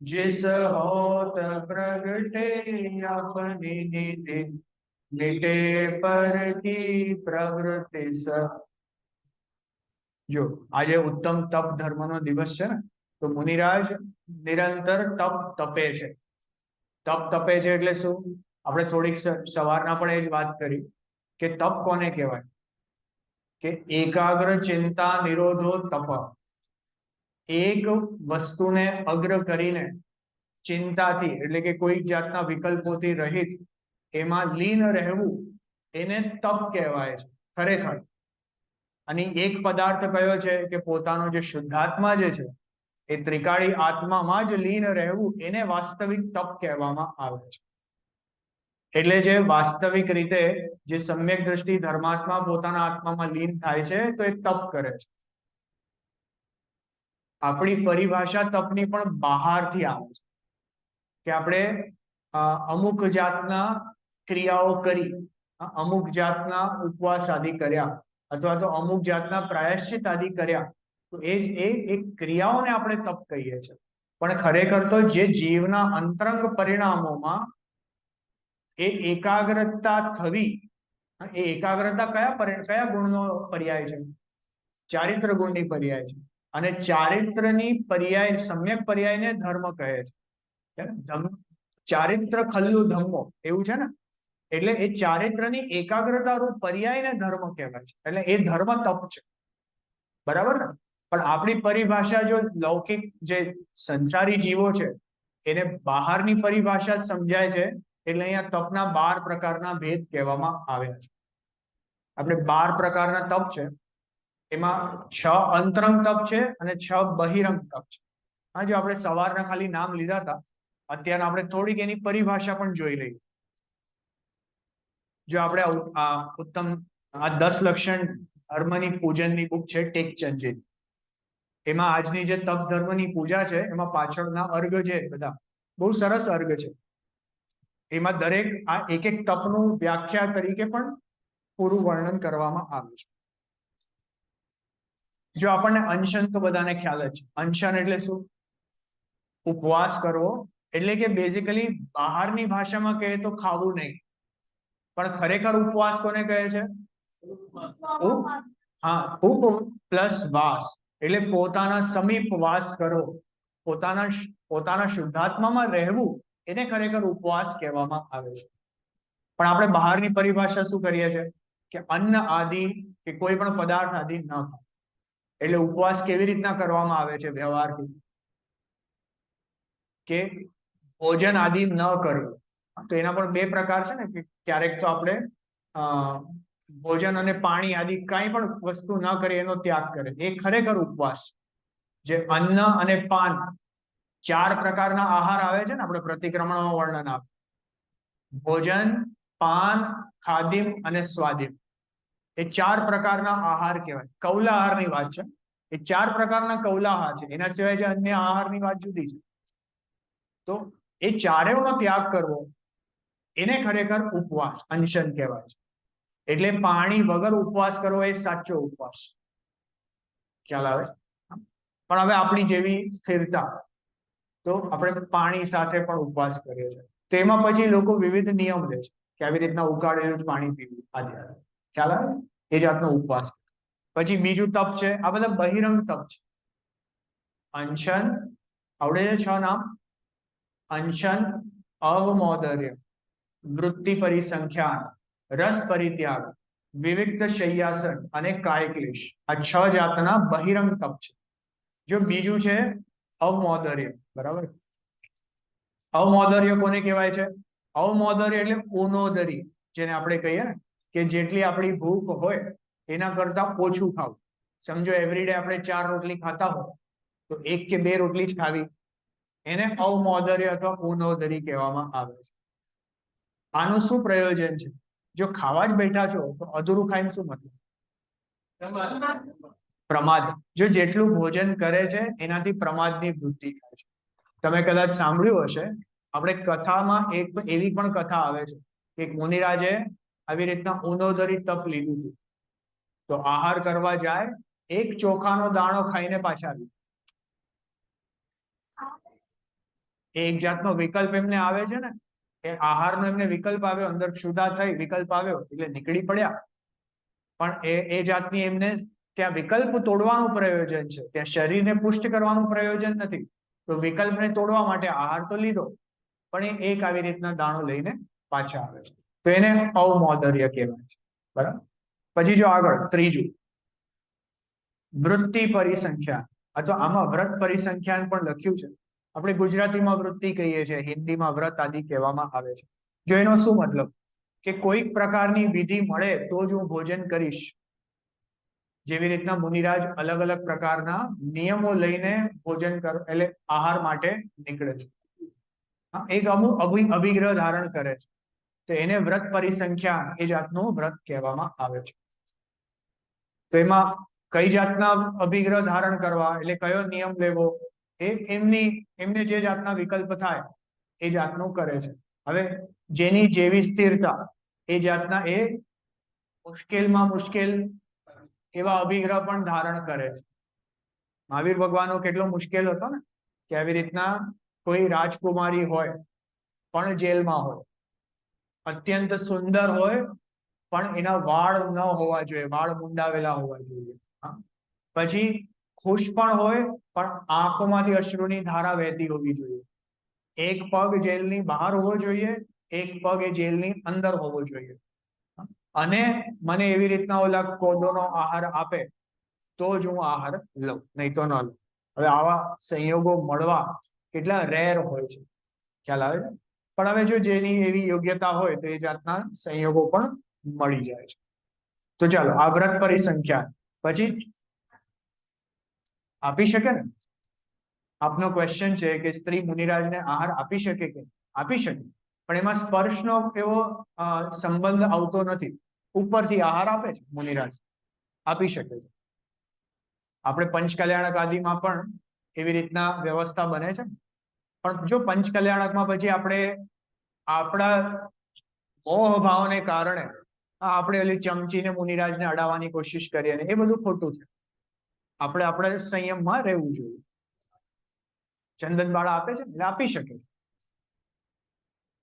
जिस होत प्रगटे अपनी निधि, मिटे पर की प्रवृत्ति स. જો આજે ઉત્તમ તપ ધર્મનો દિવસ છે ને, તો મુનિરાજ નિરંતર તપ તપે છે. તપ તપે છે એટલે શું? આપણે થોડીક સવારના પણ એ જ વાત કરી કે તપ કોને કહેવાય? કે એકાગ્ર ચિંતા નિરોધો તપ. એક વસ્તુને અગ્ર કરીને ચિંતાથી એટલે કે કોઈ જાતના વિકલ્પોથી રહિત એમાં લીન રહેવું એને તપ કહેવાય છે ખરેખર. અને એક પદાર્થ કયો છે કે પોતાનો જે શુદ્ધાત્મા જે છે એ ત્રિકાળી આત્મામાં જ લીન રહેવું એને વાસ્તવિક તપ કહેવામાં આવે છે. એટલે જે વાસ્તવિક રીતે જે સમ્યક દ્રષ્ટિ ધર્માત્મા પોતાના આત્મામાં લીન થાય છે તો એ તપ કરે છે. આપણી પરિભાષા તપની પણ બહારથી આવે છે કે આપણે અમુક જાતના ક્રિયાઓ કરી, અમુક જાતના ઉપવાસ આદિ કર્યા અથવા તો અમુક જાતના પ્રાયશ્ચિત આદિ કર્યા, તો એ ક્રિયાઓને આપણે તપ કહીએ છીએ. પણ ખરેખર તો જે જીવના અંતરંગ પરિણામોમાં એ એકાગ્રતા થવી, એ એકાગ્રતા કયા ગુણનો પર્યાય છે? ચારિત્ર ગુણની પર્યાય છે. અને ચારિત્રની પર્યાય, સમ્યક પર્યાયને ધર્મ કહે છે. ચારિત્ર ખલ્લુ ધમ્મો એવું છે ને. એટલે એ ચારિત્રની એકાગ્રતા રૂપ પર્યાયને ધર્મ કહેવાય છે. એટલે એ ધર્મ તપ છે, બરાબર ને? પણ આપણી પરિભાષા જો લૌકિક જે સંસારી જીવો છે એને બહારની પરિભાષા જ સમજાય છે. એટલે અહીંયા તપના 12 પ્રકારના ભેદ કહેવામાં આવ્યા છે. આપણે 12 પ્રકારના તપ છે, એમાં 6 અંતરંગ તપ છે અને 6 બહિરંગ તપ છે. હા, જો આપણે સવારના ખાલી નામ લીધા હતા, અત્યારે આપણે થોડીક એની પરિભાષા પણ જોઈ લઈએ. જો આપણે ઉત્તમ 10 લક્ષણ ધર્મની પૂજનની બુક છે ટેકચંદજી, એમાં આજની જે તપ ધર્મની પૂજા છે એમાં પાછળના અર્ઘ છે બધા બહુ સરસ અર્ઘ છે. એમાં દરેક આ એક એક તપનું વ્યાખ્યા તરીકે પણ પૂરું વર્ણન કરવામાં આવ્યું છે. જો આપણને અનશન તો બધાને ખ્યાલ જ છે. અનશન એટલે શું? ઉપવાસ કરવો. એટલે કે બેઝિકલી બહારની ભાષામાં કહે તો ખાવું નહીં, પણ ખરેખર ઉપવાસ કોને કહે છે? ઉપ પ્લસ વાસ, એટલે પોતાના સમીપ વાસ કરો, પોતાના શુદ્ધાત્મામાં રહેવું, એને ખરેખર ઉપવાસ કહેવામાં આવે છે. પણ આપણે બહારની પરિભાષા શું કરીએ છીએ કે અન્ન આદિ કે કોઈ પણ પદાર્થ આદિ ન ખાવ. એટલે ઉપવાસ કેવી રીતના કરવામાં આવે છે વ્યવહારથી? કે ભોજન આદિ ન કરવું. તો એના પણ 2 પ્રકાર છે ને, કે ક્યારેક તો આપણે ભોજન અને પાણી આદિ કઈ પણ વસ્તુ ન કરે એનો ત્યાગ કરે, એ ખરેખર ઉપવાસ. જે અન્ન અને પાન 4 પ્રકારના આહાર આવે છે ને, આપણે પ્રતિક્રમણમાં વર્ણન આપે. ભોજન, પાન, ખાદિમ અને સ્વાદિમ, એ 4 પ્રકારના આહાર કહેવાય. કૌલા આહારની વાત છે. એ 4 પ્રકારના કૌલા આહાર છે. એના સિવાય જે અન્ય આહારની વાત જુદી છે. તો એ ચારેયનો ત્યાગ કરવો એને ખરેખર ઉપવાસ, અનશન કહેવાય છે. એટલે પાણી વગર ઉપવાસ કરવો એ સાચો ઉપવાસ. ખ્યાલ આવે? પણ હવે આપણી જેવી સ્થિરતા, તો આપણે પાણી સાથે પણ ઉપવાસ કરીએ છીએ. તો એમાં પછી લોકો વિવિધ નિયમ લે છે કે આવી રીતના ઉકાળેલું જ પાણી પીવું આદિ. ખ્યાલ આવે? એ જાતનો ઉપવાસ. પછી બીજું તપ છે, આ બધા બહિરંગ તપ છે. અનશન આવડે છે 6 નામ? અનશન, અવમોદર્ય, વૃત્તિ પરિસંખ્યાન, રસ પરિત્યાગ, વિવિક્ત શય્યાસન અને કાયક્લેશ. આ 6 જાતના બહિરંગ તપ છે. જો બીજું છે અવમોદર્ય, બરાબર? અવમોદર્ય કોને કહેવાય છે? અવમોદર્ય એટલે ઓનોદરી, જેને આપણે કહીએ ને કે જેટલી આપણી ભૂખ હોય એના કરતા ઓછું ખાવું. સમજો એવરીડે આપણે 4 રોટલી ખાતા હોય તો 1 કે 2 રોટલી જ ખાવી, એને અવમોદર્ય અથવા ઓનોદરી કહેવામાં આવે છે. આનું શું પ્રયોજન છે? જો ખાવા જ બેઠા છો તો અધૂરું ખાઈને શું મતલબ? પ્રમાદ. જો જેટલું ભોજન કરે છે એનાથી પ્રમાદની વૃદ્ધિ થાય છે. તમે કદાચ સાંભળ્યું હશે, આપણે કથામાં એક એવી પણ કથા આવે છે કે મુનિરાજે આવી રીતના ઉનોદરી તપ લીધું હતું. તો આહાર કરવા જાય, એક ચોખાનો દાણો ખાઈને પાછા આવ્યું. એક જાતનો વિકલ્પ એમને આવે છે ને, કે આહારનો એમને વિકલ્પ આવ્યો, અંદર ક્ષુધા થઈ, વિકલ્પ આવ્યો એટલે નીકળી પડ્યા. પણ એ જાતની એમને ત્યાં વિકલ્પ તોડવાનું પ્રયોજન છે, ત્યાં શરીરને પુષ્ટ કરવાનું પ્રયોજન નથી. તો વિકલ્પને તોડવા માટે આહાર તો લીધો, પણ એ એક આવી રીતના દાણો લઈને પાછા આવે છે. તો એને અવમોદર્ય કહેવાય છે, બરાબર? પછી જો આગળ ત્રીજું વૃત્તિ પરિસંખ્યાન, અથવા આમાં વ્રત પરિસંખ્યાન પણ લખ્યું છે. આપણે ગુજરાતીમાં વૃત્તિ કહીએ છીએ, હિન્દીમાં વ્રત આદિ કહેવામાં આવે છે. જો એનો શું મતલબ? કે કોઈક પ્રકારની વિધિ મળે તો જ હું ભોજન કરીશ. જેવી રીતના મુનિરાજ અલગ અલગ પ્રકારના નિયમો લઈને ભોજન એટલે આહાર માટે નીકળે છે. એક અમુક અભિગ્રહ ધારણ કરે છે, તો એને વ્રત પરિસંખ્યા એ જાતનું વ્રત કહેવામાં આવે છે. તો એમાં કઈ જાતના અભિગ્રહ ધારણ કરવા એટલે કયો નિયમ લેવો એ એમને જે જાતના વિકલ્પ થાય એ જાતનું કરે છે. હવે જેની જેવી સ્થિરતા એ જાતના એ મુશ્કેલમાં મુશ્કેલ એવા અભિગ્રહ પણ ધારણ કરે છે. મહાવીર ભગવાનનો કેટલો મુશ્કેલ હતો ને કે આવી રીતના કોઈ રાજકુમારી હોય પણ જેલમાં હોય, અત્યંત સુંદર હોય પણ એના વાળ ન હોવા જોઈએ, વાળ મુંડાવેલા હોવા જોઈએ. પછી ખુશ પણ હોય પણ આંખોમાંથી અશ્રુની ધારા વહેતી હોવી જોઈએ. એક પગ જેલની બહાર હોવો જોઈએ, એક પગ એ જેલની અંદર હોવો જોઈએ. અને મને એવી રીતના ઓલા કોદોનો આહાર આપે તો જ હું આહાર લઉં, નહીં તો ન લઉં. હવે આવા સંયોગો મળવા કેટલા રેર હોય છે, ખ્યાલ આવે છે. પણ હવે જો જેની એવી યોગ્યતા હોય તો એ જાતના સંયોગો પણ મળી જાય છે. તો ચાલો આ વ્રત પરિસંખ્યા પછી આપી શકે ને. આપનો ક્વેશ્ચન છે કે સ્ત્રી મુનિરાજને આહાર આપી શકે કે આપી શકે, પણ એમાં સ્પર્શનો એવો સંબંધ આવતો નથી. ઉપરથી આહાર આપે છે મુનિરાજ, આપી શકે છે. આપણે પંચકલ્યાણક આદિમાં પણ એવી રીતના વ્યવસ્થા બને છે. પણ જો પંચકલ્યાણકમાં પછી આપણે આપણા મોહ ભાવને કારણે આપણે ઓલી ચમચીને મુનિરાજને અડાવવાની કોશિશ કરીએ ને એ બધું ખોટું છે. આપણે આપણા સંયમમાં રહેવું જોઈએ. ચંદન બાળા આપે છે એટલે આપી શકે.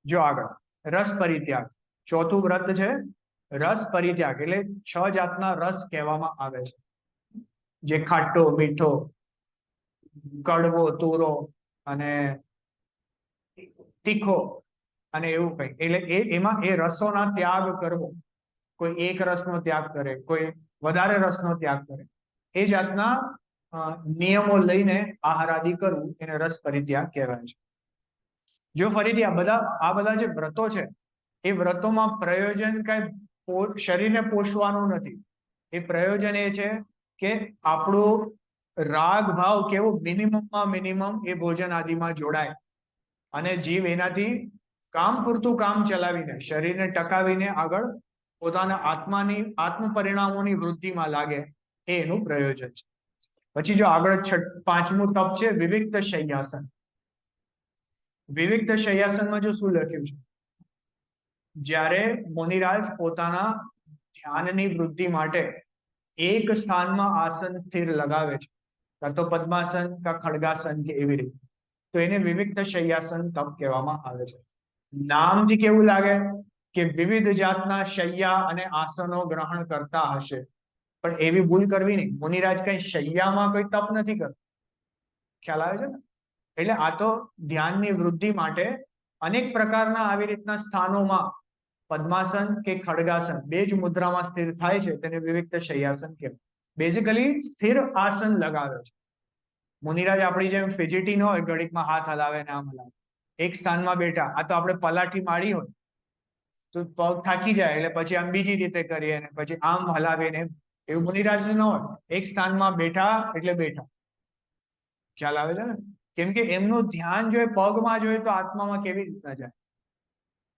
જો આગળ રસ પરિત્યાગ, ચોથું વ્રત છે રસ પરિત્યાગ, એટલે 6 જાતના રસ કહેવામાં આવે છે. જે ખાટો, મીઠો, કડવો, તુરો અને તીખો અને એવું કઈ. એટલે એમાં એ રસોના ત્યાગ કરવો. કોઈ એક રસનો ત્યાગ કરે, કોઈ વધારે રસનો ત્યાગ કરે. એ જાતના નિયમો લઈને આહાર આદિ કરવું એને રસ પરિત્યાગ કહેવાય છે. જો ફરીથી આ બધા જે વ્રતો છે એ વ્રતોમાં પ્રયોજન કઈ શરીરને પોષવાનું નથી. એ પ્રયોજન એ છે કે આપણું રાગ ભાવ કેવો મિનિમમમાં મિનિમમ એ ભોજન આદિમાં જોડાય અને જીવ એનાથી કામ પૂરતું કામ ચલાવીને શરીરને ટકાવીને આગળ પોતાના આત્મ પરિણામોની વૃદ્ધિમાં લાગે, એ એનું પ્રયોજન છે. પછી જો આગળ 5મું તપ છે વિવિક્ત શય્યાસન. વિવિક્ત શય્યાસનમાં જો શું લખ્યું છે, જ્યારે મુનિરાજ પોતાના ધ્યાનની વૃદ્ધિ માટે એક સ્થાનમાં આસન સ્થિર લગાવે છે, કાં તો પદ્માસન કાં ખડગાસન કે એવી રીતે, તો એને વિવિક્ત શય્યાસન તપ કહેવામાં આવે છે. નામથી કેવું લાગે કે વિવિધ જાતના શય્યા અને આસનો ગ્રહણ કરતા હશે, પણ એવી ભૂલ કરવી નહીં. મુનિરાજ કઈ શય્યામાં કોઈ તપ નથી કરતો, ખ્યાલ આવે છે ને. એટલે આ તો ધ્યાનની વૃદ્ધિ માટે અનેક પ્રકારના આવી રીતના સ્થાનોમાં પદ્માસન કે ખડગાસન બે જ મુદ્રામાં સ્થિર થાય છે, તેને વિવિક્ત શય્યાસન કહેવાય. બેઝિકલી સ્થિર આસન લગાવે છે. મુનિરાજ આપણી જેમ ફિજિટી ન હોય, ઘડીકમાં હાથ હલાવે ને આમ હલાવે. એક સ્થાનમાં બેઠા, આ તો આપણે પલાઠી મારી હોય તો પગ થાકી જાય એટલે પછી આમ બીજી રીતે કરીએ ને પછી આમ હલાવીને, એવું મુનિરાજ ન હોય. એક સ્થાનમાં બેઠા એટલે બેઠા, ખ્યાલ આવે છે ને. કેમ કે એમનું ધ્યાન જો પગમાં જોઈએ તો આત્મામાં કેવી રીતના જાય.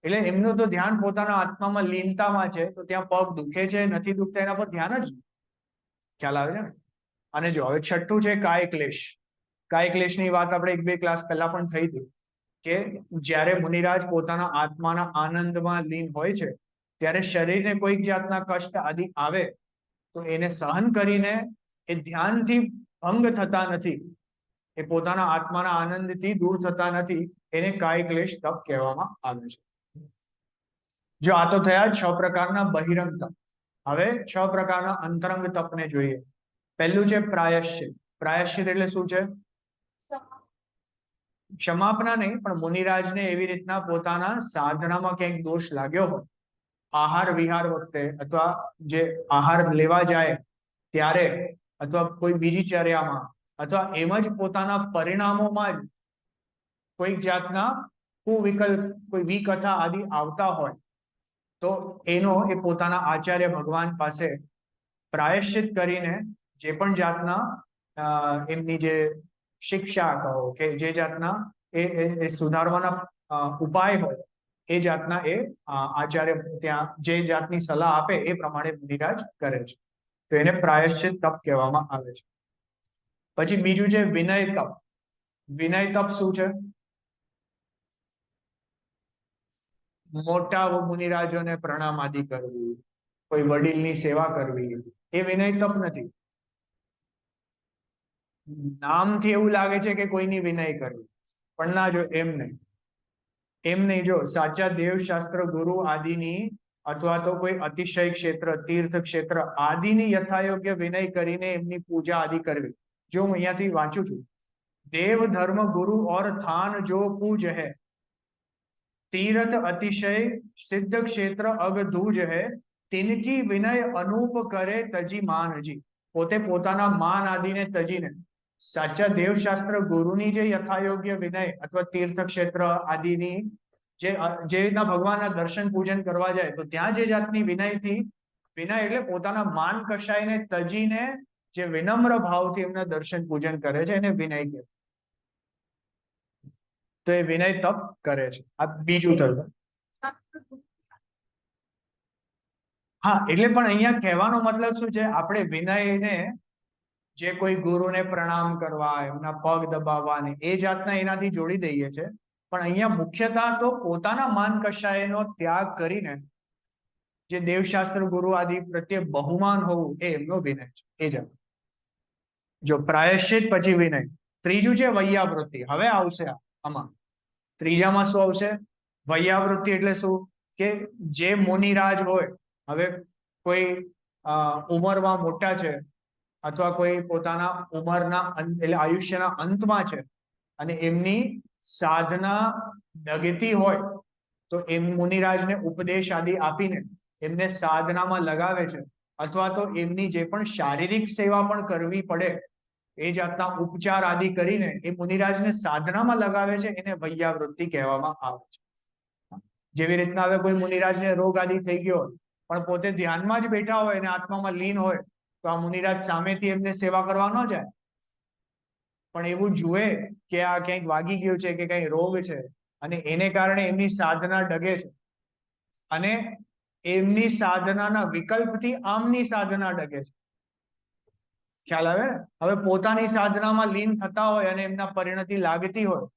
એટલે એમનું તો ધ્યાન પોતાના આત્મામાં લીનતામાં છે, તો ત્યાં પગ દુખે છે નથી દુખતા એના પર ધ્યાન જ, ખ્યાલ આવે છે ને. અને જો હવે 6થું છે કાય ક્લેશ. કાય ક્લેશની વાત આપણે 1-2 ક્લાસ પહેલા પણ થઈ હતી કે જ્યારે મુનિરાજ પોતાના આત્માના આનંદમાં લીન હોય છે ત્યારે શરીરને કોઈક જાતના કષ્ટ આદિ આવે તો એને સહન કરીને એ ધ્યાનથી ભંગ થતા નથી, એ પોતાના આત્માના આનંદથી દૂર થતા નથી, એને કાય ક્લેશ તપ કહેવામાં આવે છે. જો આ તો થયા 6 પ્રકારના બહિરંગ તપ. હવે 6 પ્રકારના અંતરંગ તપને જોઈએ. પહેલું છે પ્રાયશ્ચિત. પ્રાયશ્ચિત એટલે શું છે? ક્ષમાપના નહીં, પણ મુનિરાજને એવી રીતના પોતાના સાધનામાં ક્યાંક દોષ લાગ્યો હોય, આહાર વિહાર વખતે અથવા જે આહાર લેવા જાય ત્યારે અથવા કોઈ બીજી ચર્યામાં અથવા એમ જ પોતાના પરિણામોમાં જ કોઈક જાતના કુવિકલ્પ, કોઈ વિકથા આદિ આવતા હોય તો એનો એ પોતાના આચાર્ય ભગવાન પાસે પ્રાયશ્ચિત કરીને જે પણ જાતના એમની જે શિક્ષા કહો કે જે જાતના એ સુધારવાના ઉપાય હોય એ જાતના એ આચાર્ય ત્યાં જે જાતની સલાહ આપે એ પ્રમાણે મુનિરાજ કરે છે. તો એને પ્રાયશ્ચિત તપ કહેવામાં આવે છે. પછી બીજું છે વિનય તપ. વિનય તપ શું છે? મોટા મુનિરાજોને પ્રણામ આદિ કરવું, કોઈ વડીલની સેવા કરવી, એ વિનય તપ નથી. નામથી એવું લાગે છે કે કોઈની વિનય કરવી, પણ ના, જો એમ નહીં. એમ નહીં, જો સાચા દેવશાસ્ત્ર ગુરુ આદિની અથવા તો કોઈ અતિશય ક્ષેત્ર, તીર્થ ક્ષેત્ર આદિની યથાયોગ્ય વિનય કરીને એમની પૂજા આદિ કરવી. જો હું અહીંયાથી વાંચું છું, देव धर्म गुरु और थान जो पूज है, तीर्थ अतिशय सिद्ध क्षेत्र अगधूज है, तिनकी विनय अनूप करे तजी मान जी. પોતે પોતાના માન આદિને તજીને સાચા દેવશાસ્ત્ર ગુરુની જે યથાયોગ્ય વિનય અથવા તીર્થ ક્ષેત્ર આદિની જે રીતના ભગવાનના દર્શન પૂજન કરવા જાય તો ત્યાં જે જાતની વિનયથી, વિનય એટલે પોતાના માન કશાયને તજીને જે વિનમ્ર ભાવથી એમના દર્શન પૂજન કરે છે એને વિનય કહેવાય. તો એ વિનય તપ કરે છે. આ બીજું થયું. હા, એટલે પણ અહીંયા કહેવાનો મતલબ શું છે? આપણે વિનયને જે કોઈ ગુરુને પ્રણામ કરવા, એમના પગ દબાવવા એ જાતના એનાથી જોડી દઈએ છે. પણ અહીંયા મુખ્યતઃ તો પોતાના માન કશાયનો ત્યાગ કરીને જે દેવશાસ્ત્ર ગુરુ આદિ પ્રત્યે બહુમાન હોવું એ એમનો વિનય છે. એ જ જો પ્રાયશ્ચિત પછી વિનય. ત્રીજું છે વૈયાવૃત્તિ. હવે આવશે આમાં ત્રીજામાં શું આવશે? વૈયાવૃત્તિ એટલે શું? કે જે મુનિરાજ હોય, હવે કોઈ ઉંમરમાં મોટા છે અથવા કોઈ પોતાના ઉંમરના એટલે આયુષ્યના અંતમાં છે અને એમની સાધના ડગતી હોય તો એમ મુનિરાજને ઉપદેશ આદિ આપીને એમને સાધનામાં લગાવે છે, અથવા તો એમની જે પણ શારીરિક સેવા પણ કરવી પડે એ જાતના ઉપચાર આદિ કરીને એ મુનિરાજને સાધનામાં લગાવે છે, એને વૈયાવૃત્તિ કહેવામાં આવે છે. જેવી રીતના હવે કોઈ મુનિરાજને રોગ આદિ થઈ ગયો પણ પોતે ધ્યાનમાં જ બેઠા હોય અને આત્મામાં લીન હોય તો આ મુનિરાજ સામેથી એમને સેવા કરવા ન જાય, પણ એવું જુએ કે આ ક્યાંક વાગી ગયું છે કે કઈ રોગ છે અને એને કારણે એમની સાધના ડગે છે અને એમની સાધનાના વિકલ્પથી આમની સાધના ડગે છે. ખ્યાલ આવે? હવે પોતાની સાધનામાં લીન થતા હોય અને એમના પરિણતિ લાગતી હોય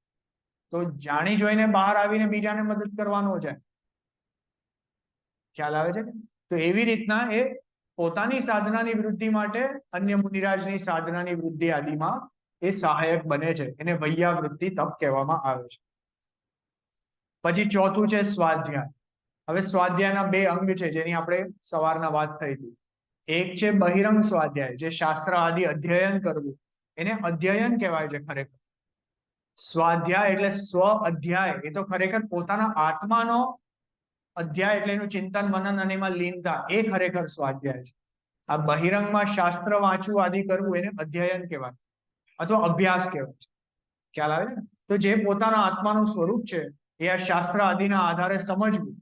તો જાણી જોઈને બહાર આવીને બીજાને મદદ કરવાનો જાય. ખ્યાલ આવે છે? તો એવી રીતના એ પોતાની સાધનાની વૃદ્ધિ માટે અન્ય મુનિરાજની સાધનાની વૃદ્ધિ આદિમાં એ સહાયક બને છે. એને વૈયાવૃત્તિ તપ કહેવામાં આવે છે. પછી ચોથું છે સ્વાધ્યાય. હવે સ્વાધ્યાયના બે અંગ છે જેની આપણે સવારના વાત થઈ હતી. એક છે બહિરંગ સ્વાધ્યાય, જે શાસ્ત્ર આદિ અધ્યયન કરવું, એને અધ્યયન કહેવાય છે ખરેખર. સ્વાધ્યાય એટલે સ્વ અધ્યાય, એ તો ખરેખર પોતાના આત્માનો અધ્યાય એટલે એનું ચિંતન મનન અને એમાં લીનતા, એ ખરેખર સ્વાધ્યાય છે. આ બહિરંગમાં શાસ્ત્ર વાંચવું આદિ કરવું એને અધ્યયન કહેવાય અથવા અભ્યાસ કહેવાય છે. ખ્યાલ આવે છે? તો જે પોતાના આત્માનું સ્વરૂપ છે એ આ શાસ્ત્ર આદિના આધારે સમજવું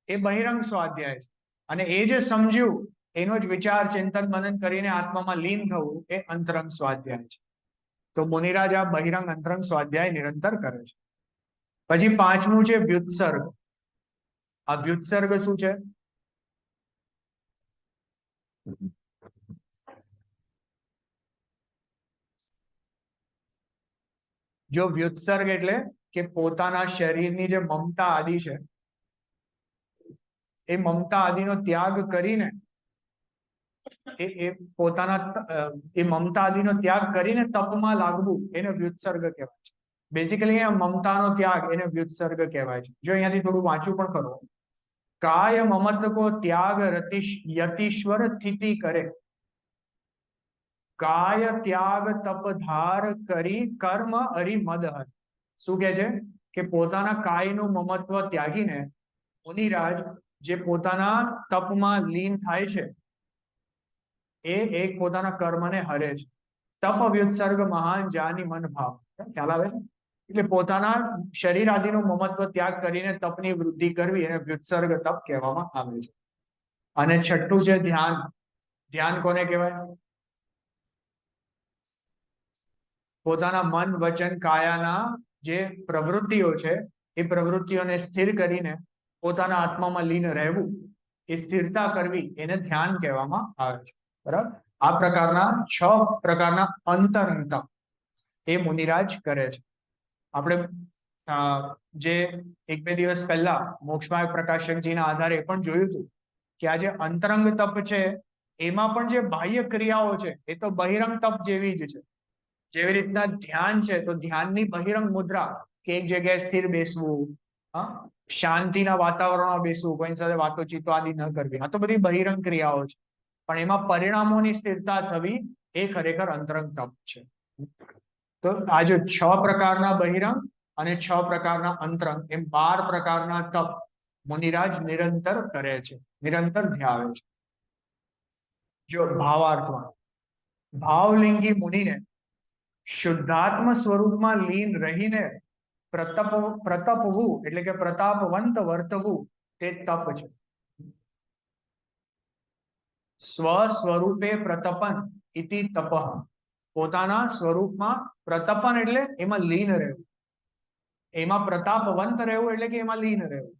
એ બહિરંગ સ્વાધ્યાય છે. અને એ જે સમજ્યું એનો જ વિચાર ચિંતન મનન કરીને આત્મામાં લીન થવું એ અંતરંગ સ્વાધ્યાય છે. તો મુનિરાજ આ બહિરંગ અંતરંગ સ્વાધ્યાય નિરંતર કરે છે. પછી પાંચમું છે વ્યુત્સર્ગ. આ વ્યુત્સર્ગ શું છે? જો વ્યુત્સર્ગ એટલે કે પોતાના શરીરની જે મમતા આદિ છે એ મમતા આદિનો ત્યાગ કરીને એ પોતાના એ મમતા આદિનો ત્યાગ કરીને તપમાં લાગવું એને વ્યુત્સર્ગ કહેવાય છે. બેઝિકલી મમતાનો ત્યાગ એને વ્યુત્સર્ગ કહેવાય છે. જો અહીંયાથી થોડું વાંચવું પણ ખરો. કાય મમત કો ત્યાગ યતીશ્વર સ્થિતિ કરે, કાય ત્યાગ તપ ધાર કરી કર્મ અરી મદહર. શું કે છે? કે પોતાના કાયનું મમત્વ ત્યાગીને મુનિરાજ જે પોતાના તપમાં લીન થાય છે એ એક પોતાના કર્મને હરે છે. તપ વ્યુત્સર્ગ મહાન જાની મન ભાવ. ખ્યાલ આવે છે? એટલે પોતાના શરીર આદિનું મમત્વ ત્યાગ કરીને તપની વૃદ્ધિ કરવી એને વ્યુત્સર્ગ તપ કહેવામાં આવે છે. અને છઠ્ઠું છે ધ્યાન. ધ્યાન કોને કહેવાય? પોતાના મન વચન કાયાના જે પ્રવૃત્તિઓ છે એ પ્રવૃત્તિઓને સ્થિર કરીને પોતાના આત્મામાં લીન રહેવું, એ સ્થિરતા કરવી, એને ધ્યાન કહેવામાં આવે છે. બરાબર. આ પ્રકારના 6 પ્રકારના અંતરંગ તપ એ મુનિરાજ કરે છે. આપણે જે 1-2 દિવસ પહેલા મોક્ષમાર્ગ પ્રકાશકજીના આધારે એ પણ જોયું હતું કે આ જે અંતરંગ તપ છે એમાં પણ જે બાહ્ય ક્રિયાઓ છે એ તો બહિરંગ તપ જેવી જ છે. જેવી રીતના ધ્યાન છે તો ધ્યાનની બહિરંગ મુદ્રા કે એક જગ્યાએ સ્થિર બેસવું, શાંતિના વાતાવરણમાં બેસવું, કોઈ સાથે વાતોચીતો આદિ ન કરવી, આ તો બધી બહિરંગ ક્રિયાઓ છે. પણ એમાં પરિણામોની સ્થિરતા થવી એ ખરેખર અંતરંગ તપ છે. તો આ જે 6 પ્રકારના બહિરંગ અને 6 પ્રકારના અંતરંગ એમ 12 પ્રકારના તપ મુનિરાજ નિરંતર કરે છે, નિરંતર ધ્યાવે છે. જો ભાવાર્થમાં ભાવલિંગી મુનિને શુદ્ધાત્મ સ્વરૂપમાં લીન રહીને પ્રતપવું એટલે કે પ્રતાપવંત વર્તવું તે તપ છે. સ્વ સ્વરૂપે પ્રતપન ઇતિ તપઃ. પોતાના સ્વરૂપમાં પ્રતપન એટલે એમાં લીન રહેવું, એમાં પ્રતાપવંત રહેવું એટલે કે એમાં લીન રહેવું,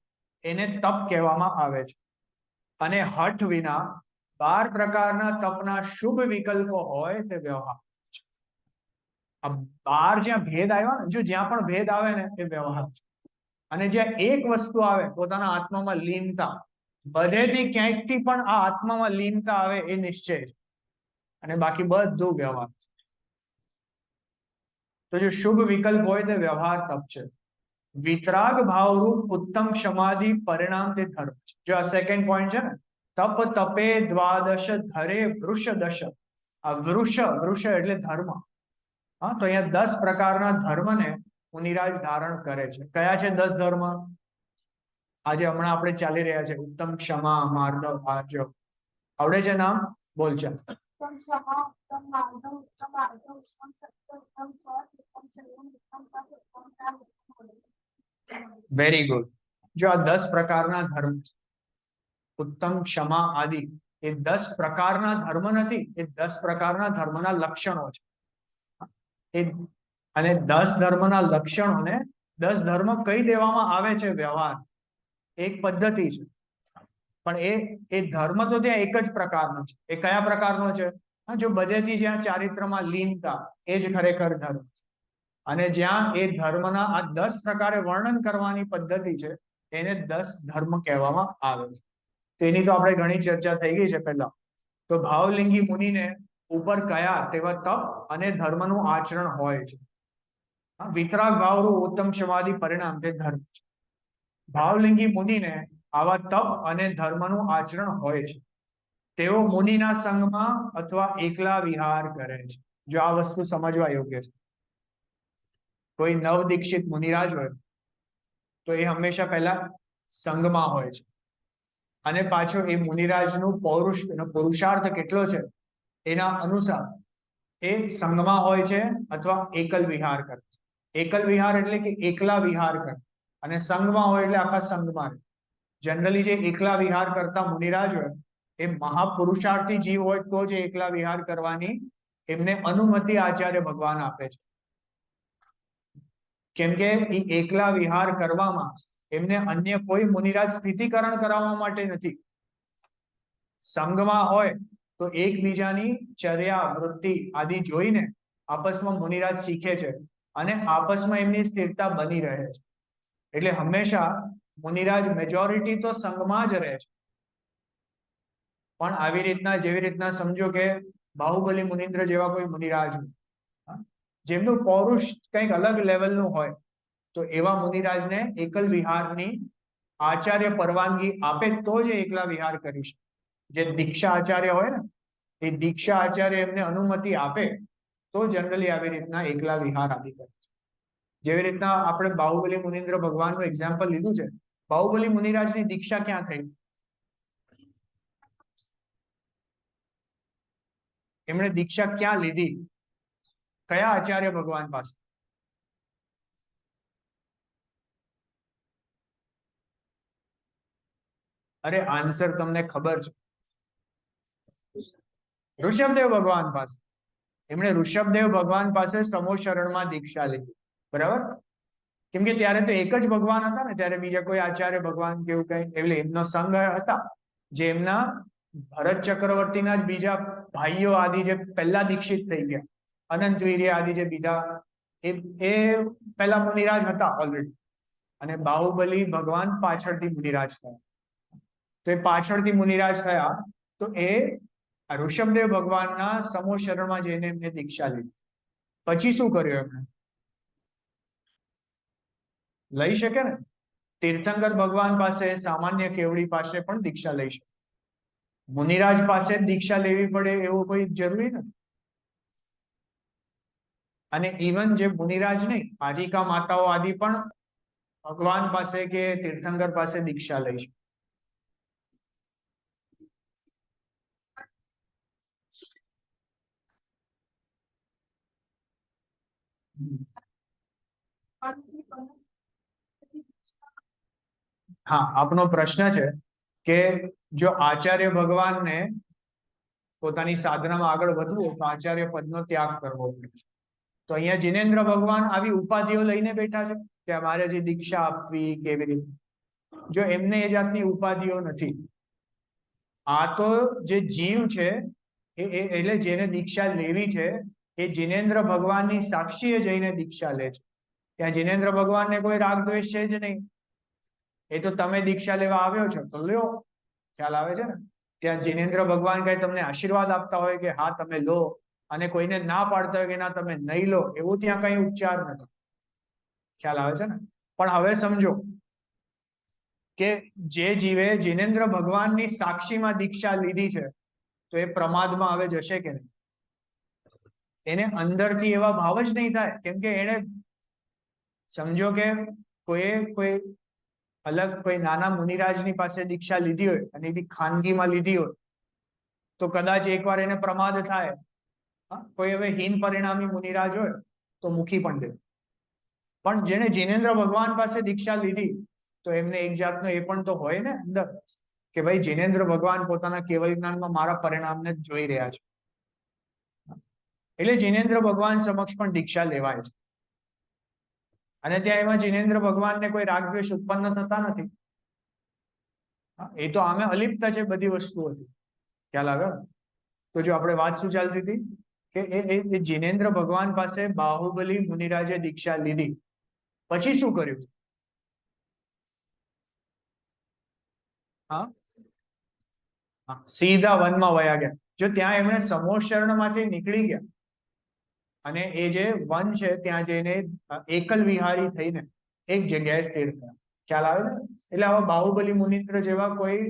એને તપ કહેવામાં આવે છે. અને હઠ વિના 12 પ્રકારના તપના શુભ વિકલ્પો હોય તે વ્યવહાર છે. આ 12 જ્યાં ભેદ આવ્યા ને, જો જ્યાં પણ ભેદ આવે ને એ વ્યવહાર છે. અને જ્યાં એક વસ્તુ આવે પોતાના આત્મામાં લીનતા, બધેથી ક્યાંકથી પણ આ આત્મામાં લીનતા આવે એ નિશ્ચય છે. અને બાકી બધું વ્યવહાર છે. તો જે શુભ વિકલ્પ હોય તે વ્યવહાર તપ છે. વિતરાગ ભાવરૂપ ઉત્તમ સમાધિ પરિણામ તે ધર્મ છે. જો આ સેકન્ડ પોઈન્ટ છે ને, તપ તપે દ્વાદશ ધરે વૃષ દશ. આ વૃષ એટલે ધર્મ. તો અહીંયા 10 પ્રકારના ધર્મને મુનિરાજ ધારણ કરે છે. કયા છે 10 ધર્મ? આજે હમણાં આપણે ચાલી રહ્યા છે ઉત્તમ ક્ષમા માર્દવ આર્જવ. આવડે છે નામ? બોલ છે. Very good. જો આ 10 પ્રકારના ધર્મ છે, ઉત્તમ ક્ષમા આદિ, એ 10 પ્રકારના ધર્મ નથી, એ 10 પ્રકારના ધર્મના લક્ષણો છે. અને 10 ધર્મના લક્ષણોને 10 ધર્મ કહી દેવામાં આવે છે વ્યવહાર, એક પદ્ધતિ છે. પણ એ ધર્મ તો ત્યાં એક જ પ્રકારનો છે. એ કયા પ્રકારનો છે? જો બધેથી જ્યાં ચારિત્રમાં લીનતા, એ જ ખરેખર ધર્મ છે. અને જ્યાં એ ધર્મના આ 10 પ્રકારે વર્ણન કરવાની પદ્ધતિ છે એને 10 ધર્મ કહેવામાં આવે છે. તેની તો આપણે ઘણી ચર્ચા થઈ ગઈ છે પહેલા. તો ભાવલિંગી મુનિને ઉપર કયા તેવા તપ અને ધર્મનું આચરણ હોય છે. વિતરાગ ભાવરૂપ ઉત્તમ સમાધિ પરિણામ તે ધર્મ છે. ભાવલિંગી મુનિને આવા તપ અને ધર્મનું આચરણ હોય છે. તેઓ મુનિના સંગમાં અથવા એકલા વિહાર કરે છે. જો આ વસ્તુ સમજવા યોગ્ય છે. કોઈ નવ દીક્ષિત મુનિરાજ હોય તો એ હંમેશા પહેલા સંગમાં હોય છે. અને પાછો એ મુનિરાજનું પુરુષાર્થ કેટલો છે એના અનુસાર એ સંગમાં હોય છે અથવા એકલ વિહાર કરે છે. એકલ વિહાર એટલે કે એકલા વિહાર કરે, અને સંગમાં હોય એટલે આખા સંગમાં. જનરલી જે એકલા વિહાર કરતા મુનિરાજ હોય એ મહાપુરુષાર્થી જીવ હોય તો જ એકલા વિહાર કરવાની એમને અનુમતિ આચાર્ય ભગવાન આપે છે. કેમ કે એ એકલા વિહાર કરવામાં એમને અન્ય કોઈ મુનિરાજ સ્થિતિકરણ કરાવવા માટે નથી. સંઘમાં હોય તો એકબીજાની ચર્યા વૃત્તિ આદિ જોઈને આપસમાં મુનિરાજ શીખે છે અને આપસમાં એમની સ્થિરતા બની રહે છે. એટલે હંમેશા મુનિરાજ મેજોરિટી તો સંઘમાં જ રહે છે. પણ આવી રીતના જેવી રીતના સમજો કે બાહુબલી મુનિન્દ્ર જેવા કોઈ મુનિરાજ જેમનું પૌરુષ કંઈક અલગ લેવલનું હોય, તો એવા મુનિરાજને એકલ વિહારની આચાર્ય પરવાનગી આપે તો જ એકલા વિહાર કરી શકે. જે દીક્ષા આચાર્ય હોય ને, એ દીક્ષા આચાર્ય એમને અનુમતિ આપે તો જનરલી આવી રીતના એકલા વિહાર આદિ કરે છે. જેવી રીતના આપણે બાહુબલી મુનિન્દ્ર ભગવાનનું એક્ઝામ્પલ લીધું છે. બાહુબલી મુનિરાજની દીક્ષા ક્યાં થઈ? એમણે દીક્ષા ક્યાં લીધી? કયા આચાર્ય ભગવાન પાસે? અરે આન્સર તમને ખબર છે, ઋષભદેવ ભગવાન પાસે. એમણે ઋષભદેવ ભગવાન પાસે સમો શરણમાં દીક્ષા લીધી, બરાબર. કેમ કે ત્યારે તો એક જ ભગવાન હતા ને, ત્યારે બીજા કોઈ આચાર્ય ભગવાન કેવું કઈ એટલે એમનો સંઘ હતા, જે એમના ભરત ચક્રવર્તીના જ બીજા ભાઈઓ આદિ જે પહેલા દીક્ષિત થઈ ગયા, અનંત વીર્ય આદિ જે બીજા એ પહેલા મુનિરાજ હતા ઓલરેડી, અને બાહુબલી ભગવાન પાછળથી મુનિરાજ થયા. તો એ પાછળથી મુનિરાજ થયા, તો એ ઋષભદેવ ભગવાનના સમો શરણમાં જઈને એમને દીક્ષા લીધી. પછી શું કર્યું એમણે? લઈ શકે ને, તીર્થંકર ભગવાન પાસે, સામાન્ય કેવડી પાસે પણ દીક્ષા લઈ શકે. મુનિરાજ પાસે દીક્ષા લેવી પડે એવું કોઈ જરૂરી નથી. અને ઇવન જે મુનિરાજ નહીં, આદિકા માતાઓ આદિ પણ ભગવાન પાસે કે તીર્થંકર પાસે દીક્ષા લઈ શકે. હા, આપનો પ્રશ્ન છે કે જો આચાર્ય ભગવાનને પોતાની સાધનામાં આગળ વધવું હોય તો આચાર્ય પદનો ત્યાગ કરવો પડે છે. તો અહીંયા જીનેન્દ્ર ભગવાન આવી ઉપાધિઓ લઈને બેઠા છે કે અમારે જે દીક્ષા આપવી કેવી રીતે. જો એમને એ જાતની ઉપાધિઓ નથી. આ તો જે જીવ છે એટલે જેને દીક્ષા લેવી છે, એ જીનેન્દ્ર ભગવાનની સાક્ષીએ જઈને દીક્ષા લે છે. ત્યાં જીનેન્દ્ર ભગવાનને કોઈ રાગ દ્વેષ છે જ નહીં. એ તો તમે દીક્ષા લેવા આવ્યો છો તો લ્યો, ખ્યાલ આવે છે ને. ત્યાં જીનેન્દ્ર ભગવાન કઈ તમને આશીર્વાદ આપતા હોય કે હા તમે લો, અને કોઈને ના પાડતા હોય કે ના તમે નહીં લો, એવું ત્યાં કઈ ઉપચાર નથી. ખ્યાલ આવે છે ને. પણ હવે સમજો કે જે જીવે જીનેન્દ્ર ભગવાનની સાક્ષીમાં દીક્ષા લીધી છે, તો એ પ્રમાદમાં હવે જશે કે નહીં? એને અંદરથી એવા ભાવ જ નહીં થાય. કેમ કે એને સમજો કે કોઈ અલગ કોઈ નાના મુનિરાજની પાસે દીક્ષા લીધી હોય અને એ બી ખાનગીમાં લીધી હોય, તો કદાચ એકવાર એને પ્રમાદ થાય. કોઈ હવે હીન પરિણામી મુનિરાજ હોય તો મૂકી પણ દે. પણ જેને જીનેન્દ્ર ભગવાન પાસે દીક્ષા લીધી, તો એમને એક જાતનો એ પણ તો હોય ને અંદર કે ભાઈ જીનેન્દ્ર ભગવાન પોતાના કેવલ જ્ઞાનમાં મારા પરિણામને જ જોઈ રહ્યા છે. એટલે જીનેન્દ્ર ભગવાન સમક્ષ પણ દીક્ષા લેવાય છે. અને ત્યાં એમાં જીનેન્દ્ર ભગવાનને કોઈ રાગ દ્વેષ ઉત્પન્ન થતા નથી. એ તો આમે અલિપ્ત છે બધી વસ્તુઓથી. ખ્યાલ આવ્યો? તો જો આપણે વાત શું ચાલતી હતી કે એ જીનેન્દ્ર ભગવાન પાસે બાહુબલી મુનિરાજે દીક્ષા લીધી, પછી શું કર્યું? સીધા વનમાં વયા ગયા. જો ત્યાં એમણે સમોશરણમાંથી નીકળી ગયા અને એ જે વન છે ત્યાં જઈને એકલ વિહારી થઈને એક જગ્યાએ સ્થિર થયા. ખ્યાલ આવે ને? એટલે આવા બાહુબલી મુનિત્ર જેવા કોઈ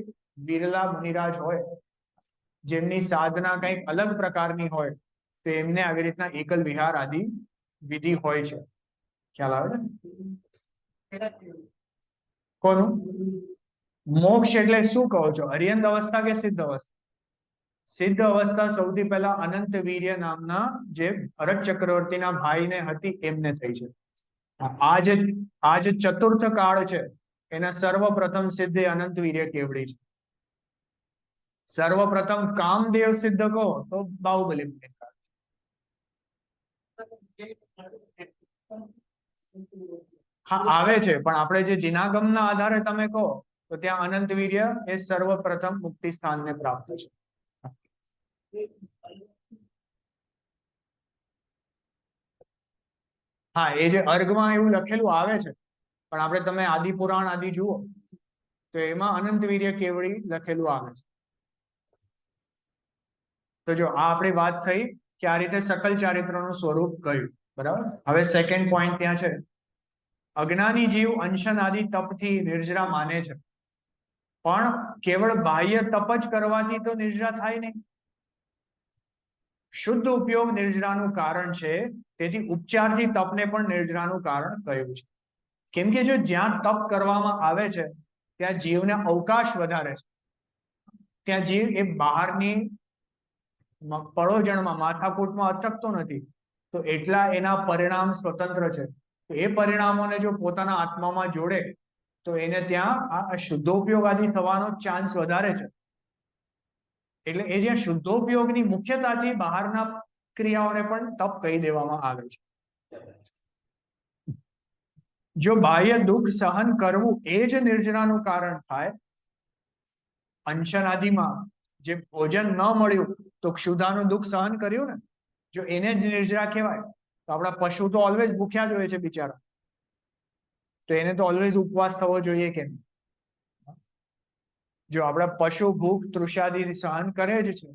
વિરલા મુનિરાજ હોય, જેમની સાધના કંઈક અલગ પ્રકારની હોય, તો એમને આવી રીતના એકલ વિહાર આદિ વિધિ હોય છે. ખ્યાલ આવે ને? કોનું મોક્ષ એટલે શું કહો છો? અર્યંત અવસ્થા કે સિદ્ધ અવસ્થા? સિદ્ધ અવસ્થા સૌથી પહેલા અનંત વીર્ય નામના જે ભરત ચક્રવર્તીના ભાઈને હતી એમને થઈ છે. આ જે ચતુર્થ કાળ છે એના સર્વપ્રથમ સિદ્ધ અનંત વીર્ય કેવડી છે. સર્વપ્રથમ કામદેવ સિદ્ધ કહો તો બાહુબલી મુનિત્ર. હા આવે છે, પણ આપણે જે જીનાગમના આધારે તમે કહો તો ત્યાં અનંત વીર્ય એ સર્વપ્રથમ મુક્તિ સ્થાનને પ્રાપ્ત છે. હા, એ જે અર્ઘમાં એવું લખેલું આવે છે, પણ આપણે તમે આદિ પુરાણ આદિ જુઓ તો એમાં અનંત વીર્ય કેવડી લખેલું આવે છે. તો જો આ આપણી વાત થઈ કે આ રીતે સકલ ચારિત્રનું સ્વરૂપ કયું, બરાબર. હવે સેકન્ડ પોઈન્ટ ત્યાં છે, અજ્ઞાની જીવ અંશન આદિ તપથી નિર્જરા માને છે, પણ કેવળ બાહ્ય તપ જ કરવાથી તો નિર્જરા થાય નહીં. શુદ્ધ ઉપયોગ નિર્જરાનું કારણ છે, તેથી ઉપચારથી તપને પણ નિર્જરાનું કારણ કહ્યું છે. કેમ કે જો જ્યાં તપ કરવામાં આવે છે ત્યાં જીવને અવકાશ વધારે છે. ત્યાં જીવ એ બહારની પળોજણમાં માથાકૂટમાં અટકતો નથી, તો એટલા એના પરિણામ સ્વતંત્ર છે. તો એ પરિણામોને જો પોતાના આત્મામાં જોડે તો એને ત્યાં આ શુદ્ધોપયોગાદી થવાનો ચાન્સ વધારે છે. એટલે એ જ્યાં શુદ્ધોપયોગની મુખ્યતાથી બહારના ક્રિયાઓને પણ તપ કહી દેવામાં આવે છે. જો બાહ્ય દુઃખ સહન કરવું એ જ નિર્જરાનું કારણ થાય, અંશનાદિમાં જે ભોજન ન મળ્યું તો ક્ષુધાનું દુઃખ સહન કર્યું ને, જો એને જ નિર્જરા કહેવાય, તો આપણા પશુ તો ઓલવેઝ ભૂખ્યા જ હોય છે બિચારા, તો એને તો ઓલવેઝ ઉપવાસ થવો જોઈએ કે નહીં? જો આપણા પશુ ભૂખ તૃષાદી સહન કરે જ છે,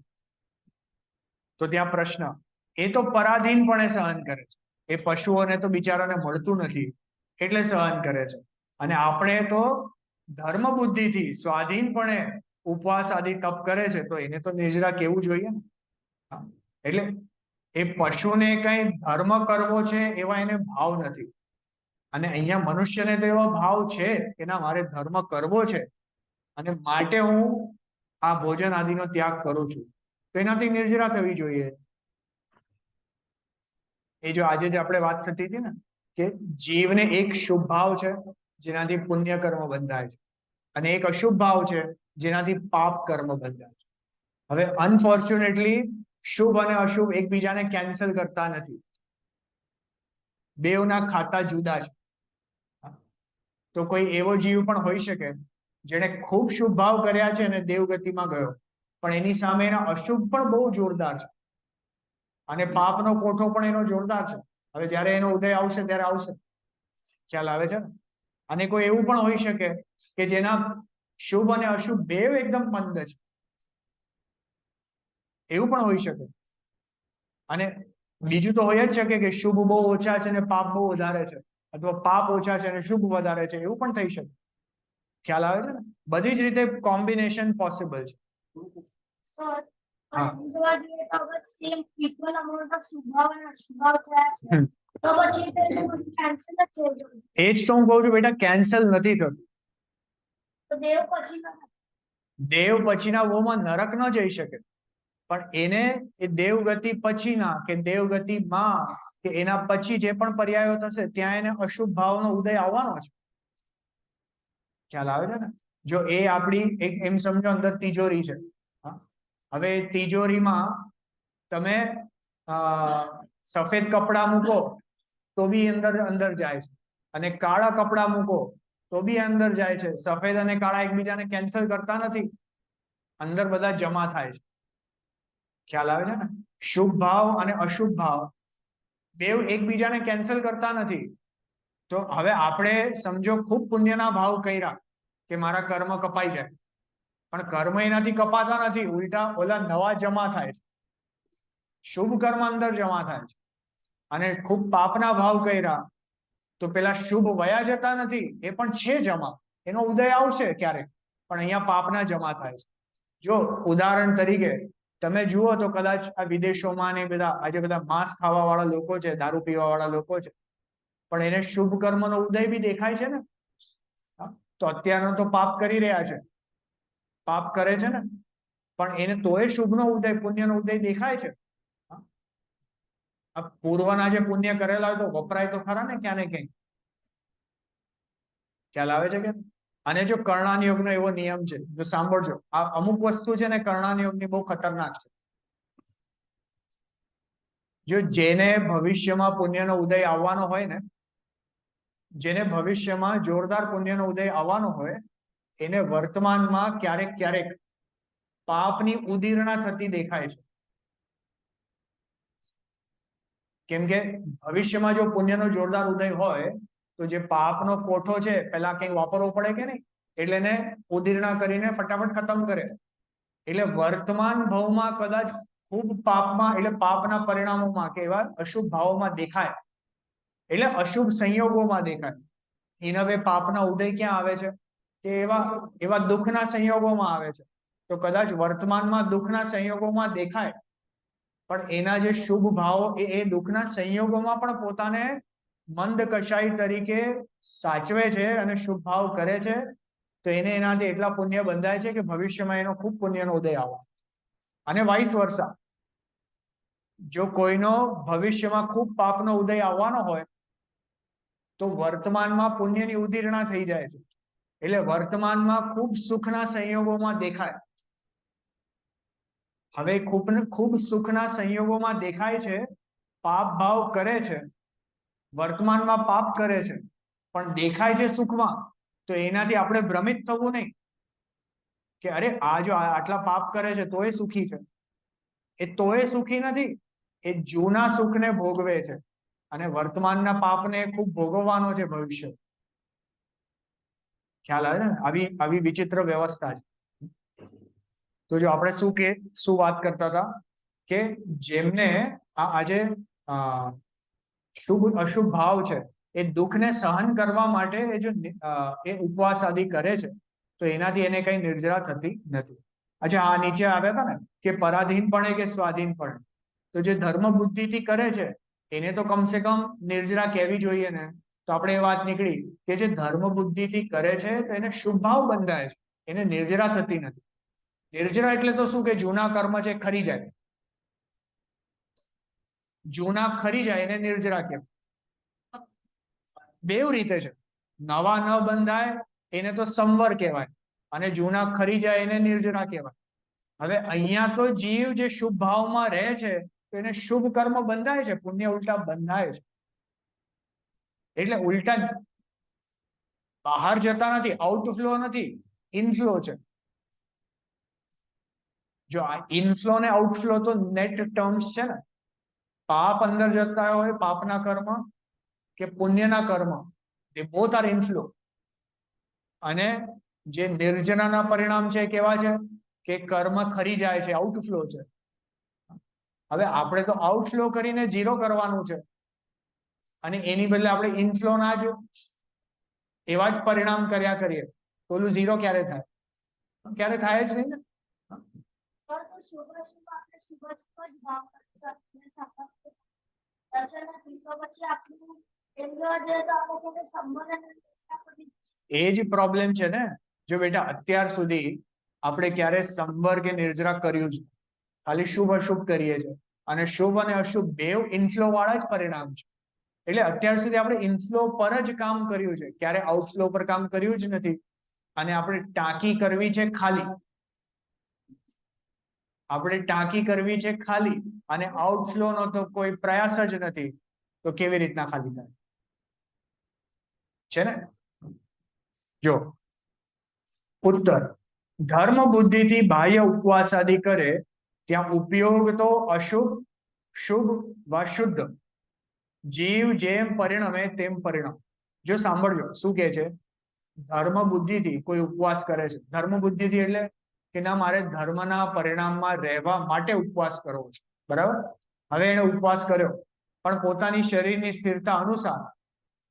તો ત્યાં પ્રશ્ન, એ તો પરાધીનપણે સહન કરે છે, એ પશુઓને તો બિચારાને મળતું નથી એટલે સહન કરે છે, અને આપણે તો ધર્મ બુદ્ધિથી સ્વાધીનપણે ઉપવાસ આદિ તપ કરે છે, તો એને તો નિર્જરા કેવું જોઈએ ને. એટલે એ પશુને કઈ ધર્મ કરવો છે એવા એને ભાવ નથી, અને અહીંયા મનુષ્યને તો એવા ભાવ છે કે ના, મારે ધર્મ કરવો છે અને માટે હું આ ભોજન આદિનો ત્યાગ કરું છું, તો એનાથી નિર્જરા થવી જોઈએ. એ જો આજે જે આપણે વાત થતી હતી ને કે જીવને એક શુભ ભાવ છે જેનાથી પુણ્ય કર્મ બંધાય છે, અને એક અશુભ ભાવ છે જેનાથી પાપ કર્મ બંધાય છે. હવે અનફોર્ચ્યુનેટલી શુભ અને અશુભ એકબીજાને કેન્સલ કરતા નથી, બેવના ખાતા જુદા છે. તો કોઈ એવો જીવ પણ હોઈ શકે જેને ખૂબ શુભ ભાવ કર્યા છે અને દેવગતિમાં ગયો, પણ એની સામે એના અશુભ પણ બહુ જોરદાર છે, અને પાપનો કોઠો પણ એનો જોરદાર છે. હવે જ્યારે એનો ઉદય આવશે ત્યારે આવશે, ખ્યાલ આવે છે ને. અને કોઈ એવું પણ હોઈ શકે કે જેના શુભ અને અશુભ બેવ એકદમ મંદ છે, એવું પણ હોઈ શકે. અને બીજું તો હોય જ શકે કે શુભ બહુ ઓછા છે અને પાપ બહુ વધારે છે, અથવા પાપ ઓછા છે અને શુભ વધારે છે, એવું પણ થઈ શકે. ખ્યાલ આવે છે ને? બધી જ રીતે કોમ્બિનેશન પોસિબલ છે. એ જ તો હું કહું છું બેટા, કેન્સલ નથી થતું. દેવ પછીના વોમાં નરક ન જઈ શકે, પણ એને એ દેવગતિ પછીના કે દેવગતિમાં કે એના પછી જે પણ પર્યાયો થશે ત્યાં એને અશુભ ભાવનો ઉદય આવવાનો છે. ખ્યાલ આવે છે ને? જો એ આપણી એક એમ સમજો અંદર તિજોરી છે, હવે તિજોરીમાં તમે સફેદ કપડા મૂકો તો બી અંદર અંદર જાય છે, અને કાળા કપડા મૂકો તો બી અંદર જાય છે. સફેદ અને કાળા એકબીજાને કેન્સલ કરતા નથી, અંદર બધા જમા થાય છે. ખ્યાલ આવે છે ને? શુભ ભાવ અને અશુભ ભાવ બેવ એકબીજાને કેન્સલ કરતા નથી. તો હવે આપણે સમજો ખૂબ પુણ્યના ભાવ કર્યા કે મારા કર્મ કપાઈ જાય, પણ કર્મ એનાથી કપાતા નથી, ઉલટા ઓલા નવા જમા થાય છે. શુભ કર્મ અંદર જમા થાય છે, અને ખૂબ પાપના ભાવ કર્યા તો પેલા શુભ વયા જતા નથી, એ પણ છે જમા, એનો ઉદય આવશે ક્યારેક, પણ અહીંયા પાપના જમા થાય છે. જો ઉદાહરણ તરીકે તમે જુઓ તો કદાચ આ વિદેશોમાં ને બધા આજે બધા માંસ ખાવા વાળા લોકો છે, દારૂ પીવા વાળા લોકો છે, પણ એને શુભ કર્મનો ઉદય બી દેખાય છે ને. તો અત્યારનો તો પાપ કરી રહ્યા છે, પાપ કરે છે ને, પણ એને તોય શુભનો ઉદય, પુણ્યનો ઉદય દેખાય છે. પૂર્વના જે પુણ્ય કરેલા હોય તો વપરાય તો ખરા ને ક્યાં ને ક્યાંય. ખ્યાલ આવે છે કે? અને જો કર્ણાન યોગનો એવો નિયમ છે, જો સાંભળજો, આ અમુક વસ્તુ છે ને કર્ણાન યોગની બહુ ખતરનાક છે. જો જેને ભવિષ્યમાં પુણ્યનો ઉદય આવવાનો હોય ને, જેને ભવિષ્યમાં જોરદાર પુણ્યનો ઉદય આવવાનો હોય, એને વર્તમાનમાં ક્યારેક ક્યારેક પાપની ઉદીર્ણા થતી દેખાય છે. કેમ કે ભવિષ્યમાં જો પુણ્યનો જોરદાર ઉદય હોય તો જે પાપનો કોઠો છે પેલા કંઈક વાપરવો પડે કે નહીં, એટલે એને ઉદીર્ણા કરીને ફટાફટ ખતમ કરે. એટલે વર્તમાન ભાવમાં કદાચ ખૂબ પાપમાં, એટલે પાપના પરિણામોમાં કે એવા અશુભ ભાવોમાં દેખાય, એટલે અશુભ સંયોગોમાં દેખાય. એના બે પાપના ઉદય ક્યાં આવે છે કે એવા એવા દુઃખના સંયોગોમાં આવે છે. તો કદાચ વર્તમાનમાં દુઃખના સંયોગોમાં દેખાય, પણ એના જે શુભ ભાવો એ દુઃખના સંયોગોમાં પણ પોતાને મંદ કશાઈ તરીકે સાચવે છે અને શુભ ભાવ કરે છે, તો એને એનાથી એટલા પુણ્ય બંધાય છે કે ભવિષ્યમાં એનો ખૂબ પુણ્યનો ઉદય આવે. અને વાઇસ વર્સા, જો કોઈનો ભવિષ્યમાં ખૂબ પાપનો ઉદય આવવાનો હોય તો વર્તમાનમાં પુણ્યની ઉદીર્ણા થઈ જાય છે, એટલે વર્તમાનમાં ખૂબ સુખના સંયોગોમાં દેખાય. હવે ખૂબ સુખના સંયોગોમાં દેખાય છે, પાપ ભાવ કરે છે, વર્તમાનમાં પાપ કરે છે, પણ દેખાય છે સુખમાં, તો એનાથી આપણે ભ્રમિત થવું નહીં કે અરે આ જો આટલા પાપ કરે છે તોય સુખી છે. એ તોય સુખી નથી, એ જૂના સુખને ભોગવે છે અને વર્તમાનના પાપને ખૂબ ભોગવવાનો છે ભવિષ્ય. ખ્યાલ આવે છે ને? આવી આવી વિચિત્ર વ્યવસ્થા છે. તો જો આપણે શું વાત કરતા હતા કે જેમને આજે શુભ અશુભ ભાવ છે, એ દુઃખને સહન કરવા માટે એ જો એ ઉપવાસ આદિ કરે છે, તો એનાથી એને કઈ નિર્જરા થતી નથી. અચ્છા, આ નીચે આવ્યા હતા ને કે પરાધીનપણે કે સ્વાધીનપણે, તો જે ધર્મ બુદ્ધિથી કરે છે એને તો કમસે કમ નિર્જરા કહેવી જોઈએ ને. તો આપણે એ વાત નીકળી કે જે ધર્મ બુદ્ધિથી કરે છે તો એને શુભ ભાવ બંધાય છે, એને નિર્જરા થતી નથી. નિર્જરા એટલે તો શું કે જૂના કર્મ છે ખરી જાય, જૂના ખરી જાય એને નિર્જરા કહેવાય. બેવ રીતે છે, નવા ન બંધાય એને તો સંવર કહેવાય, અને જૂના ખરી જાય એને નિર્જરા કહેવાય. હવે અહીંયા તો જીવ જે શુભ ભાવમાં રહે છે તો એને શુભ કર્મ બંધાય છે, પુણ્ય ઉલટા બંધાય છે. એટલે ઉલટા બહાર જતા નથી, આઉટફ્લો નથી, ઇનફ્લો છે. જો આ ઇનફ્લો ને આઉટફ્લો તો નેટ ટર્મ્સ છે ને. પાપ અંદર જતા હોય, પાપના કર્મ કે પુણ્યના કર્મ, એ બોથ આર ઇનફ્લો. અને જે નિર્જનાના પરિણામ છે કેવા છે કે કર્મ ખરી જાય છે, આઉટફ્લો છે. હવે આપણે તો આઉટફ્લો કરીને ઝીરો કરવાનું છે, અને એની બદલે આપણે ઇનફ્લોના જ એવા જ પરિણામ કર્યા કરીએ તો ઓલું ઝીરો ક્યારે થાય? ક્યારે થાય જ નહીં ને. એ જ પ્રોબ્લેમ છે ને. જો બેટા અત્યાર સુધી આપણે ક્યારે સંવર કે નિર્જરા કર્યું છે, ખાલી શુભ અશુભ કરીએ છીએ, અને શુભ અને અશુભ બેવ ઇનફ્લો વાળા જ પરિણામ છે. એટલે અત્યાર સુધી આપણે ઇનફ્લો પર જ કામ કર્યું છે, ક્યારે આઉટફ્લો પર કામ કર્યું જ નથી. અને આપણે ટાંકી કરવી છે ખાલી, આપણે ટાંકી કરવી છે ખાલી, અને આઉટફ્લો નો તો કોઈ પ્રયાસ જ નથી, તો કેવી રીતના ખાલી થાય છે ને? જો ઉત્તર, ધર્મ બુદ્ધિથી બાહ્ય ઉપવાસ આદિ કરે ત્યાં ઉપયોગ તો અશુભ શુભ વા શુદ્ધ, જીવ જેમ પરિણમે તેમ પરિણામ. જો સાંભળજો શું કે છે, ધર્મ બુદ્ધિથી કોઈ ઉપવાસ કરે છે, ધર્મ બુદ્ધિથી એટલે કે ના મારે ધર્મના પરિણામમાં રહેવા માટે ઉપવાસ કરવો છે, બરાબર. હવે એને ઉપવાસ કર્યો, પણ પોતાની શરીરની સ્થિરતા અનુસાર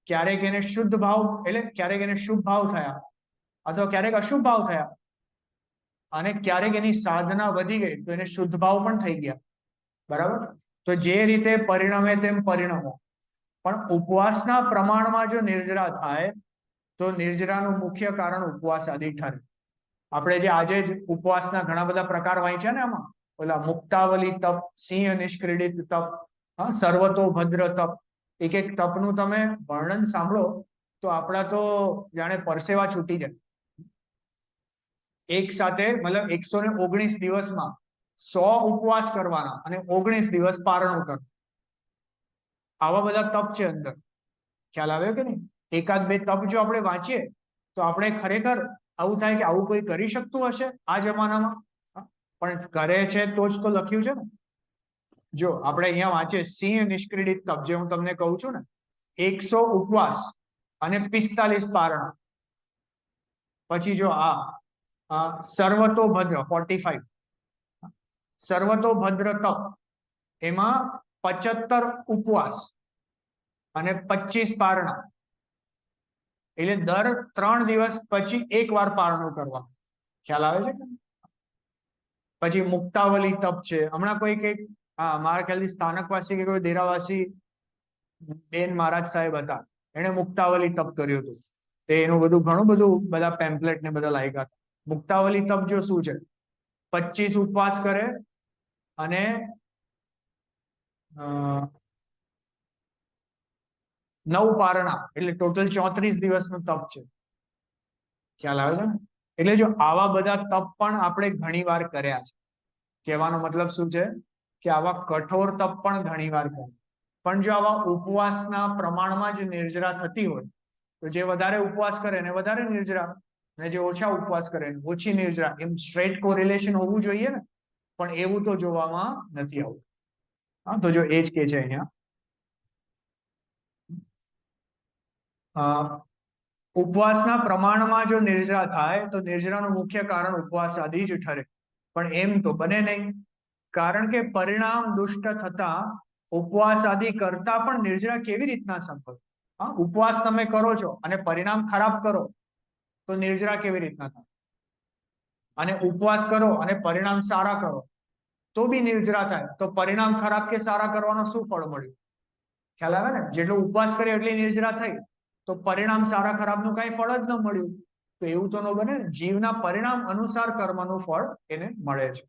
ક્યારેક એને શુદ્ધ ભાવ એટલે ક્યારેક એને શુભ ભાવ થયા, અથવા ક્યારેક અશુભ ભાવ થયા, અને ક્યારેક એની સાધના વધી ગઈ તો એને શુદ્ધ ભાવ પણ થઈ ગયા, બરાબર. તો જે રીતે પરિણમે તેમ પરિણમો. પણ ઉપવાસના પ્રમાણમાં જો નિર્જરા થાય તો નિર્જરાનું મુખ્ય કારણ ઉપવાસ આદિ ઠરે. આપણે જે આજે જ ઉપવાસના ઘણા બધા પ્રકાર વાંચ્યા ને, આમાં ઓલા મુક્તાવલી તપ, સિંહ નિષ્ક્રીડિત તપ, સર્વતોભદ્ર તપ, એક એક તપનું તમે વર્ણન સાંભળો તો આપણા તો જાણે પરસેવા છૂટી જાય. એક સાથે મતલબ 119 દિવસમાં 100 ઉપવાસ કરવાના અને 19 દિવસ પારણું કરવાનું, આવા બધા તપ છે અંદર. ખ્યાલ આવ્યો કે નહીં? એકાદ બે તપ જો આપણે વાંચીએ તો આપણે ખરેખર આવું થાય કે આવું કોઈ કરી શકતું હશે આ જમાનામાં? પણ કરે છે તો જ તો લખ્યું છે ને. જો આપણે અહીંયા વાંચીએ સિંહ નિષ્ક્રીડિત તપ, જે હું તમને કહું છું ને, 100 ઉપવાસ અને 45 પારણ. પછી જો સર્વતોભદ્ર 45, સર્વતોભદ્ર તપ, એમાં 75 ઉપવાસ અને 25 પારણા. એટલે દર 3 દિવસ પછી એક વાર પારણું કરવા. ખ્યાલ આવે છે? પછી મુક્તાવલી તપ છે. હમણાં કોઈ કઈક મારા ખ્યાલથી સ્થાનકવાસી કે કોઈ દેરાવાસી બેન મહારાજ સાહેબ હતા, એને મુક્તાવલી તપ કર્યું હતું. એનું બધું ઘણું બધું બધા પેમ્પલેટ ને બધા લાગ્યા હતા. મુક્તાવલી તપ જો શું છે, 25 ઉપવાસ કરે અને 9 પારણા, એટલે ટોટલ 34 દિવસનું તપ છે. ખ્યાલ આવે છે ને? એટલે જો આવા બધા તપ પણ આપણે ઘણી વાર કર્યા છે. કહેવાનો મતલબ શું છે કે આવા કઠોર તપ પણ ઘણી વાર કર્યા. પણ જો આવા ઉપવાસના પ્રમાણમાં જ નિર્જરા થતી હોય તો જે વધારે ઉપવાસ કરે ને વધારે નિર્જરા, અને જે ઓછા ઉપવાસ કરે ને ઓછી નિર્જરા, એમ સ્ટ્રેટ કોરિલેશન હોવું જોઈએ ને, પણ એવું તો જોવામાં નથી આવતું. હા, તો જો એ જ કે છે અહીંયા ઉપવાસના પ્રમાણમાં જો નિર્જરા થાય તો નિર્જરાનું મુખ્ય કારણ ઉપવાસ આદિ જ ઠરે. પણ એમ તો બને નહીં, કારણ કે પરિણામ દુષ્ટ થતા ઉપવાસ આદિ કરતા પણ નિર્જરા કેવી રીતના સંભવ? હા, ઉપવાસ તમે કરો છો અને પરિણામ ખરાબ કરો તો નિર્જરા કેવી રીતના થાય? અને ઉપવાસ કરો અને પરિણામ સારા કરો તો બી નિર્જરા થાય, તો પરિણામ ખરાબ કે સારા કરવાનો શું ફળ મળ્યું? ખ્યાલ આવે ને? જેટલો ઉપવાસ કર્યો એટલી નિર્જરા થઈ, તો પરિણામ સારા ખરાબનું કઈ ફળ જ ન મળ્યું. તો એવું તો ન બને ને. જીવના પરિણામ અનુસાર કર્મનું ફળ એને મળે છે.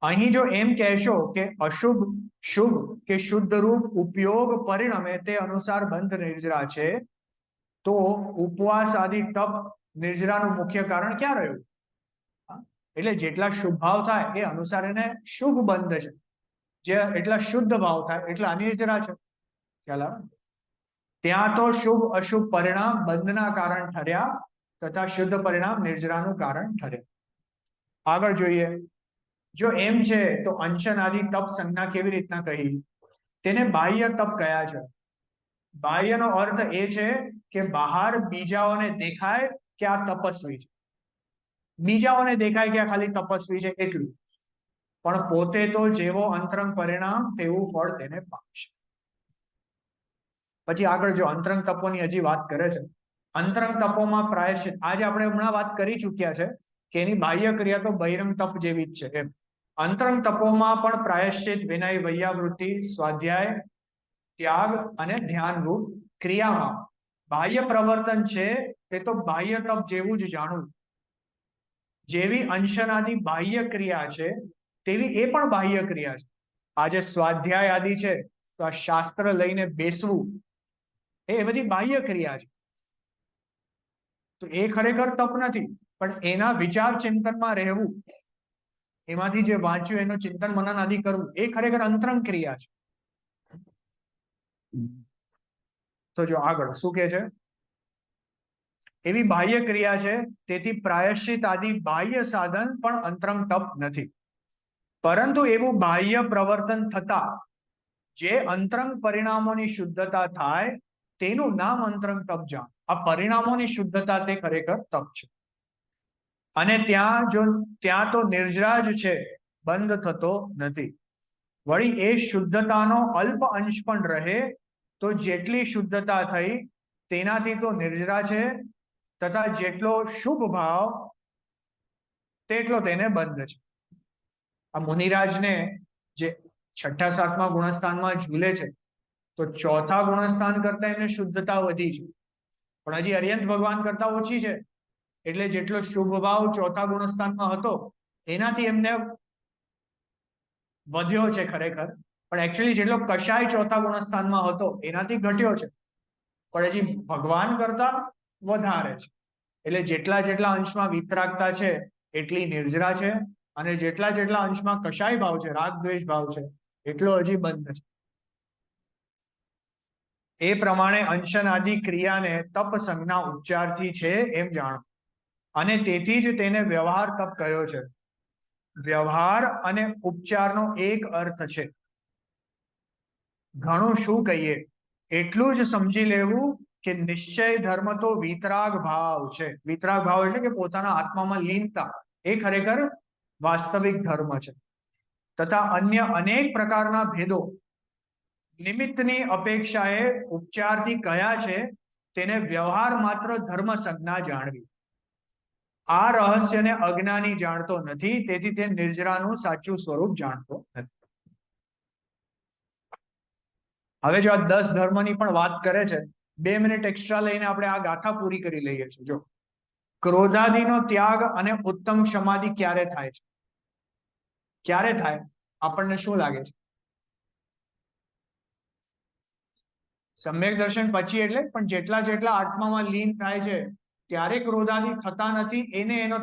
અહીં જો એમ કહેશો કે અશુભ શુભ કે શુદ્ધ રૂપ ઉપયોગ પરિણમે તે અનુસાર બંધ નિર્જરા છે, તો ઉપવાસ આદિ તપ નિર્જરાનું મુખ્ય કારણ ક્યાં રહ્યું? એટલે જેટલા શુભ ભાવ થાય એ અનુસાર એને શુભ બંધ છે, જે એટલા શુદ્ધ ભાવ થાય એટલા અનિર્જરા છે. ખ્યાલ આવે? ત્યાં તો શુભ અશુભ પરિણામ બંધના કારણ ઠર્યા તથા શુદ્ધ પરિણામ નિર્જરાનું કારણ ઠરે. આગળ જોઈએ. જો એમ છે તો અંશન આદિ તપ સંજ્ઞા કેવી રીતના કહી? તેને બાહ્ય તપ કયા છે. બાહ્યનો અર્થ એ છે કે બહાર બીજાઓને દેખાય કે આ તપસ્વી છે, બીજાઓને દેખાય કે આ ખાલી તપસ્વી છે એટલું, પણ પોતે તો જેવો અંતરંગ પરિણામ તેવું ફળ તેને પામશે. પછી આગળ જો અંતરંગ તપોની હજી વાત કરે છે. અંતરંગ તપોમાં પ્રાયશ્ચિત, આજે આપણે હમણાં વાત કરી ચૂક્યા છે કે એની બાહ્ય ક્રિયા તો બહિરંગ તપ જેવી જ છે એમ. અંતરંગ તપોમાં પણ પ્રાયશ્ચિત, વિનય, વૈયાવૃત્તિ, સ્વાધ્યાય, ત્યાગ અને ધ્યાનરૂપ ક્રિયામાં બાહ્ય પ્રવર્તન છે તે તો બાહ્ય તપ જેવું જ જાણવું. જેવી અંશનાદિ બાહ્ય ક્રિયા છે તેવી એ પણ બાહ્ય ક્રિયા છે. આજે સ્વાધ્યાય આદિ છે તો આ શાસ્ત્ર લઈને બેસવું એ બધી બાહ્ય ક્રિયા છે. તો એ ખરેખર તપ નથી, પણ એના વિચાર ચિંતનમાં રહેવું, એમાંથી જે વાંચ્યું એનું ચિંતન મનન આદિ કરવું, એ ખરેખર અંતરંગ ક્રિયા છે. તો જો આગળ શું કે છે? એવી બાહ્ય ક્રિયા છે, તેથી પ્રાયશ્ચિત આદિ બાહ્ય સાધન પણ અંતરંગ તપ નથી. પરંતુ એવું બાહ્ય પ્રવર્તન થતા જે અંતરંગ પરિણામોની શુદ્ધતા થાય તેનું નામ અંતરંગ તપ જાણ. આ પરિણામોની શુદ્ધતા તે ખરેખર તપ છે. અને ત્યાં તો નિર્જરા જ છે, બંધ થતો નથી. વળી એ શુદ્ધતાનો અલ્પ અંશ પણ રહે તો જેટલી શુદ્ધતા થઈ તેનાથી તો નિર્જરા છે, તથા જેટલો શુભ ભાવ તેટલો તેને બંધ છે. આ મુનિરાજને જે 6ઠા 7મા ગુણસ્થાનમાં ઝૂલે છે, તો 4થા ગુણસ્થાન કરતા એને શુદ્ધતા વધી છે, પણ હજી અર્યંત ભગવાન કરતા ઓછી છે. એટલે જેટલો શુભ ભાવ 4થા ગુણસ્થાનમાં હતો એનાથી એમને વધ્યો છે ખરેખર, પણ એકચ્યુઅલી જેટલો કશાય 4થા ગુણસ્થાનમાં હતો એનાથી ઘટ્યો છે, પણ હજી ભગવાન કરતા વધારે છે. એટલે જેટલા જેટલા અંશમાં વિતરાગતા છે એટલી નિર્જરા છે, અને જેટલા જેટલા અંશમાં કશાય ભાવ છે, રાગ દ્વેષ ભાવ છે, એટલો હજી બંધ છે. એ પ્રમાણે અંશન આદિ ક્રિયાને તપ સંજ્ઞા ઉપચારથી છે એમ જાણો, અને તેથી જ તેને વ્યવહાર તપ કહ્યો છે. વ્યવહાર અને ઉપચારનો એક અર્થ છે. ઘણું શું કહીએ, એટલું જ સમજી લેવું કે નિશ્ચય ધર્મ તો વિતરાગ ભાવ છે. વિતરાગ ભાવ એટલે કે પોતાના આત્મામાં લીનતા, એ ખરેખર વાસ્તવિક ધર્મ છે. તથા અન્ય અનેક પ્રકારના ભેદો નિમિત્તની અપેક્ષાએ ઉપચારથી કયા છે તેને વ્યવહાર માત્ર ધર્મ સંજ્ઞા જાણવી. આ રહસ્યને અજ્ઞાની જાણતો નથી, તેથી તે નિર્જરાનું સાચું સ્વરૂપ જાણતો નથી. હવે જો આ 10 ધર્મની પણ વાત કરે છે, 2 મિનિટ એક્સ્ટ્રા લઈને આપણે આ ગાથા પૂરી કરી લઈએ છીએ. જો ક્રોધાદિનો ત્યાગ અને ઉત્તમ ક્ષમાદિ ક્યારે થાય છે? ક્યારે થાય આપણને શું લાગે છે? સમ્યક દર્શન પછી એટલે, પણ જેટલા જેટલા આત્મામાં લીન થાય છે ત્યારે ક્રોધાદી થતા નથી, એને એનો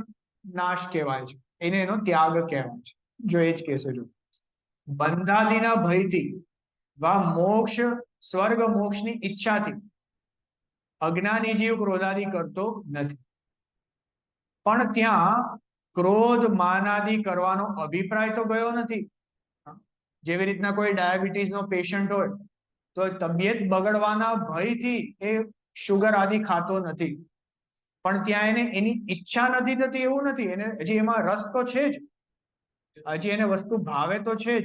નાશ કહેવાય છે, એને એનો ત્યાગ કહેવાય છે. જો એ જ કહેશે, જો બંધાદીના ભયથી વા મોક્ષ સ્વર્ગ મોક્ષની ઈચ્છાથી અજ્ઞાની જીવ ક્રોધાદી કરતો નથી. પણ ત્યાં ક્રોધ માનાદી કરવાનો અભિપ્રાય તો ગયો નથી. જેવી રીતના કોઈ ડાયાબિટીસ નો પેશન્ટ હોય તો તબિયત બગડવાના ભયથી એ શુગર આદિ ખાતો નથી, પણ ત્યાં એને એની ઈચ્છા નથી થતી એવું નથી, એને હજી એમાં રસ તો છે જ, હજી એને વસ્તુ ભાવે તો છે જ.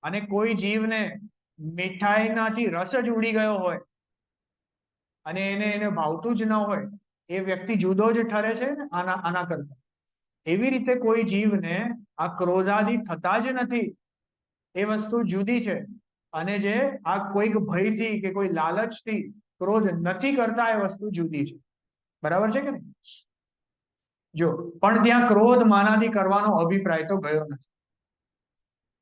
અને કોઈ જીવને મીઠાઈનાથી રસ જ ઉડી ગયો હોય અને એને ભાવતું જ ન હોય, એ વ્યક્તિ જુદો જ ઠરે છે ને આના કરતા. એવી રીતે કોઈ જીવને આ ક્રોધાદિ થતા જ નથી, એ વસ્તુ જુદી છે. અને જે આ કોઈક ભયથી કે કોઈ લાલચથી ક્રોધ નથી કરતા, એ વસ્તુ જુદી છે. બરાબર છે કે નહીં? જો પણ ત્યાં ક્રોધ માનાદી કરવાનો અભિપ્રાય તો ગયો નથી.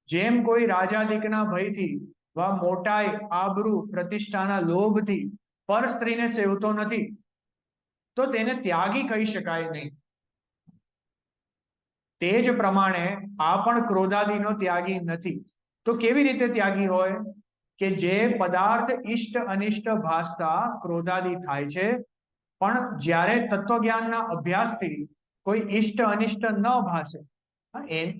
જેમ કોઈ રાજાદિકના ભયથી વા મોટાઈ આબરૂ પ્રતિષ્ઠાના લોભથી પર સ્ત્રીને સેવતો નથી, તો તેને ત્યાગી કહી શકાય નહીં. તે જ પ્રમાણે આ પણ ક્રોધાદિનો ત્યાગી નથી. તો કેવી રીતે ત્યાગી હોય? કે જે પદાર્થ ઇષ્ટ અનિષ્ટ ભાસતા ક્રોધાદિ થાય છે, પણ જ્યારે તત્વજ્ઞાનના અભ્યાસથી કોઈ ઇષ્ટ અનિષ્ટ ન ભાસે,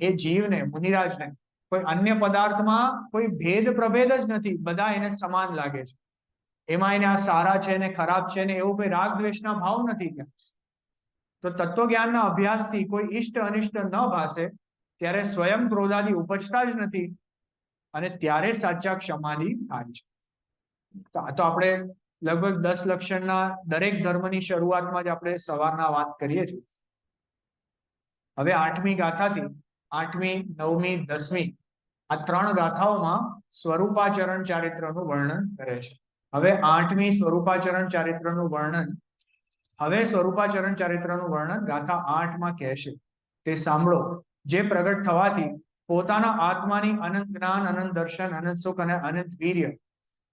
એ જીવને, મુનિરાજને કોઈ અન્ય પદાર્થમાં કોઈ ભેદ પ્રભેદ જ નથી, બધા એને સમાન લાગે છે. એમાં એને આ સારા છે ને ખરાબ છે ને એવું કોઈ રાગ દ્વેષના ભાવ નથી ત્યાં. તો તત્વજ્ઞાનના અભ્યાસથી કોઈ ઇષ્ટ અનિષ્ટ ન ભાસે ત્યારે સ્વયં ક્રોધાદિ ઉપજતા જ નથી, અને ત્યારે સાચા ક્ષમાદિ થાય છે. તો આ તો આપણે લગભગ 10 લક્ષણના દરેક ધર્મની શરૂઆતમાં જ આપણે સવારના વાત કરીએ છીએ. હવે 8મી ગાથાથી 8મી, 9મી, 10મી આ 3 ગાથાઓમાં સ્વરૂપાચરણ ચારિત્રનું વર્ણન કરે છે. હવે 8મી સ્વરૂપાચરણ ચારિત્રનું વર્ણન ગાથા 8માં કહેશે, તે સાંભળો. જે પ્રગટ થવાથી પોતાના આત્માની અનંત જ્ઞાન, અનંત દર્શન, અનંત સુખ અને અનંત વીર્ય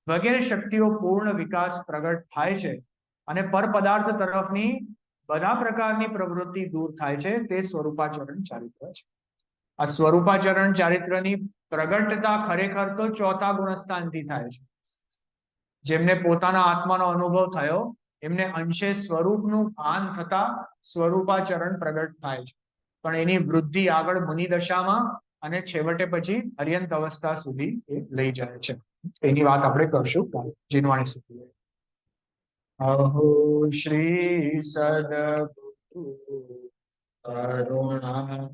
વગેરે શક્તિઓ પૂર્ણ વિકાસ પ્રગટ થાય છે, અને પર પદાર્થ તરફની બધા પ્રકારની પ્રવૃત્તિ દૂર થાય છે, તે સ્વરૂપાચરણ ચારિત્ર છે. આ સ્વરૂપાચરણ ચારિત્રની પ્રગટતા ખરેખર તો 4થા ગુણસ્થાનથી થાય છે. જેમને પોતાના આત્માનો અનુભવ થયો, એમને અંશે સ્વરૂપનું ભાન થતા સ્વરૂપાચરણ પ્રગટ થાય છે. પણ એની વૃદ્ધિ આગળ મુનિ દશામાં અને છેવટે પછી અર્યંત અવસ્થા સુધી એ લઈ જાય છે. એની વાત આપણે કરશું જીનવાણી સુધી. અહો શ્રી સદગુરુ કરુણા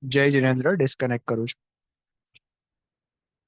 જય જીનેન્દ્ર, ડિસ્કનેક્ટ કરું છું.